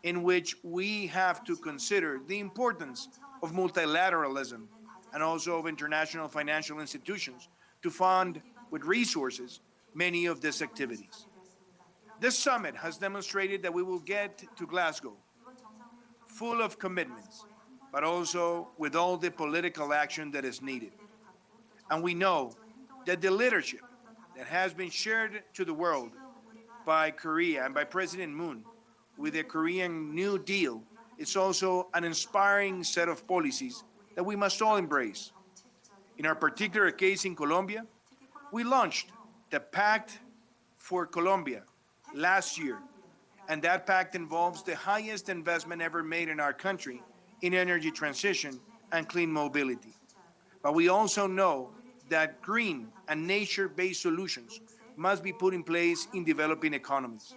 in which we have to consider the importance of multilateralism and also of international financial institutions to fund with resources many of these activities. This summit has demonstrated that we will get to Glasgow full of commitments, but also with all the political action that is needed. And we know that the leadership that has been shared to the world by Korea and by President Moon with the Korean New Deal is also an inspiring set of policies that we must all embrace. In our particular case in Colombia, we launched the Pact for Colombia last year, and that pact involves the highest investment ever made in our country in energy transition and clean mobility. But we also know that green and nature-based solutions must be put in place in developing economies.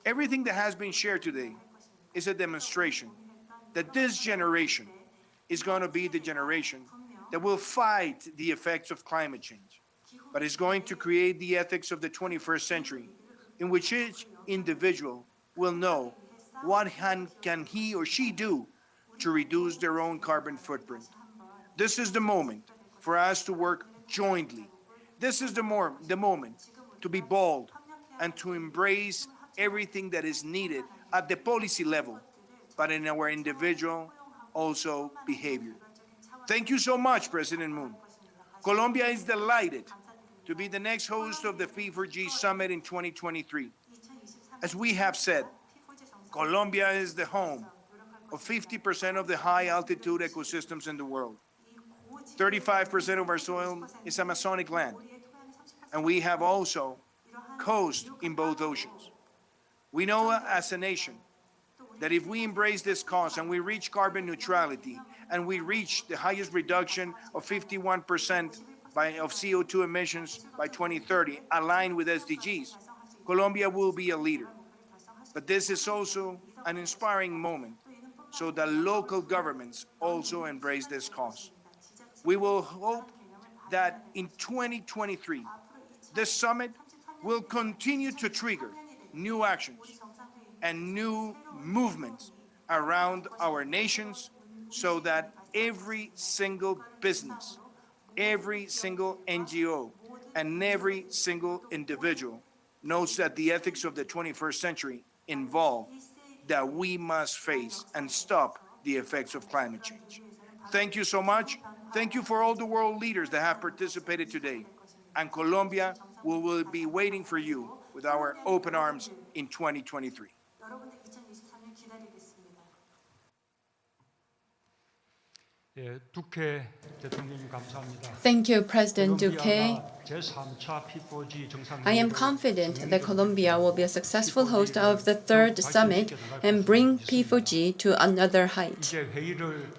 Everything that has been shared today is a demonstration that this generation is going to be the generation that will fight the effects of climate change, but is going to create the ethics of the 21st century in which each individual will know what can he or she do to reduce their own carbon footprint. This is the moment for us to work jointly. This is the moment to be bold and to embrace everything that is needed at the policy level, but in our individual also behavior. Thank you so much, President Moon. Colombia is delighted to be the next host of the P4G Summit in 2023. As we have said, Colombia is the home of 50% of the high-altitude ecosystems in the world. 35% of our soil is Amazonic land, and we have also coast in both oceans. We know as a nation that if we embrace this cause and we reach carbon neutrality and we reach the highest reduction of 51% of CO2 emissions by 2030, aligned with SDGs, Colombia will be a leader. But this is also an inspiring moment so that local governments also embrace this cause. We will hope that in 2023, this summit will continue to trigger new actions and new movements around our nations so that every single business, every single NGO, and every single individual knows that the ethics of the 21st century involve that we must face and stop the effects of climate change. Thank you so much. Thank you for all the world leaders that have participated today. And Colombia will be waiting for you with our open arms in 2023. 예, 두케 대통령님 감사합니다. Thank you, President Duque. 콜롬비아가 제3차 P4G I am confident that Colombia will be a successful host of the third summit and bring P4G to another height.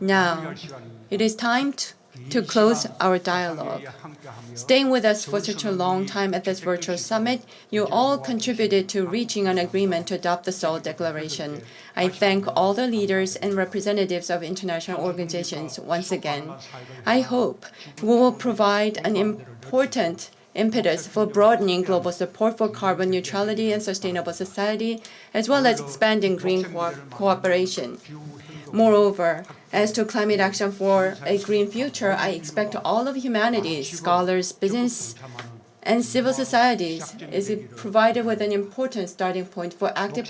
Now, it is time to close our dialogue. Staying with us for such a long time at this virtual summit, you all contributed to reaching an agreement to adopt the Seoul Declaration. I thank all the leaders and representatives of international organizations once again. I hope we will provide an important impetus for broadening global support for carbon neutrality and sustainable society, as well as expanding green cooperation. Moreover, as to climate action for a green future, I expect all of humanity, scholars, business, and civil societies is provided with an important starting point for active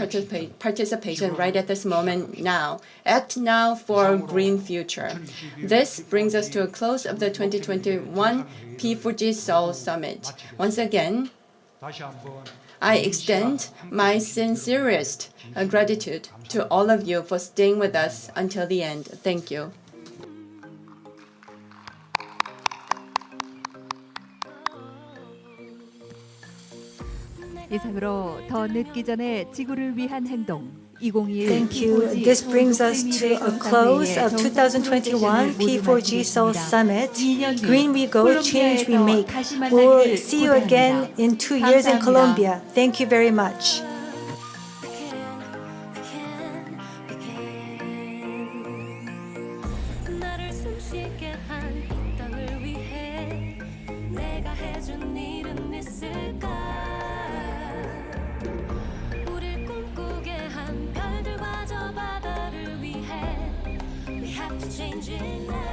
participation right at this moment now. Act now for a green future. This brings us to a close of the 2021 P4G Seoul Summit. Once again, I extend my sincerest gratitude to all of you for staying with us until the end. Thank you. 이상으로 더 늦기 전에 지구를 위한 행동 2021 Thank you. This brings us to a close of 2021 P4G Seoul Summit. Green we go, change we make. We'll see you again in 2 years in Colombia. Thank you very much. 나를 숨쉬게 한 이 땅을 위해 지어준 일은 있을까 우릴 꿈꾸게 한 별들과 저 바다를 위해 We have to change it now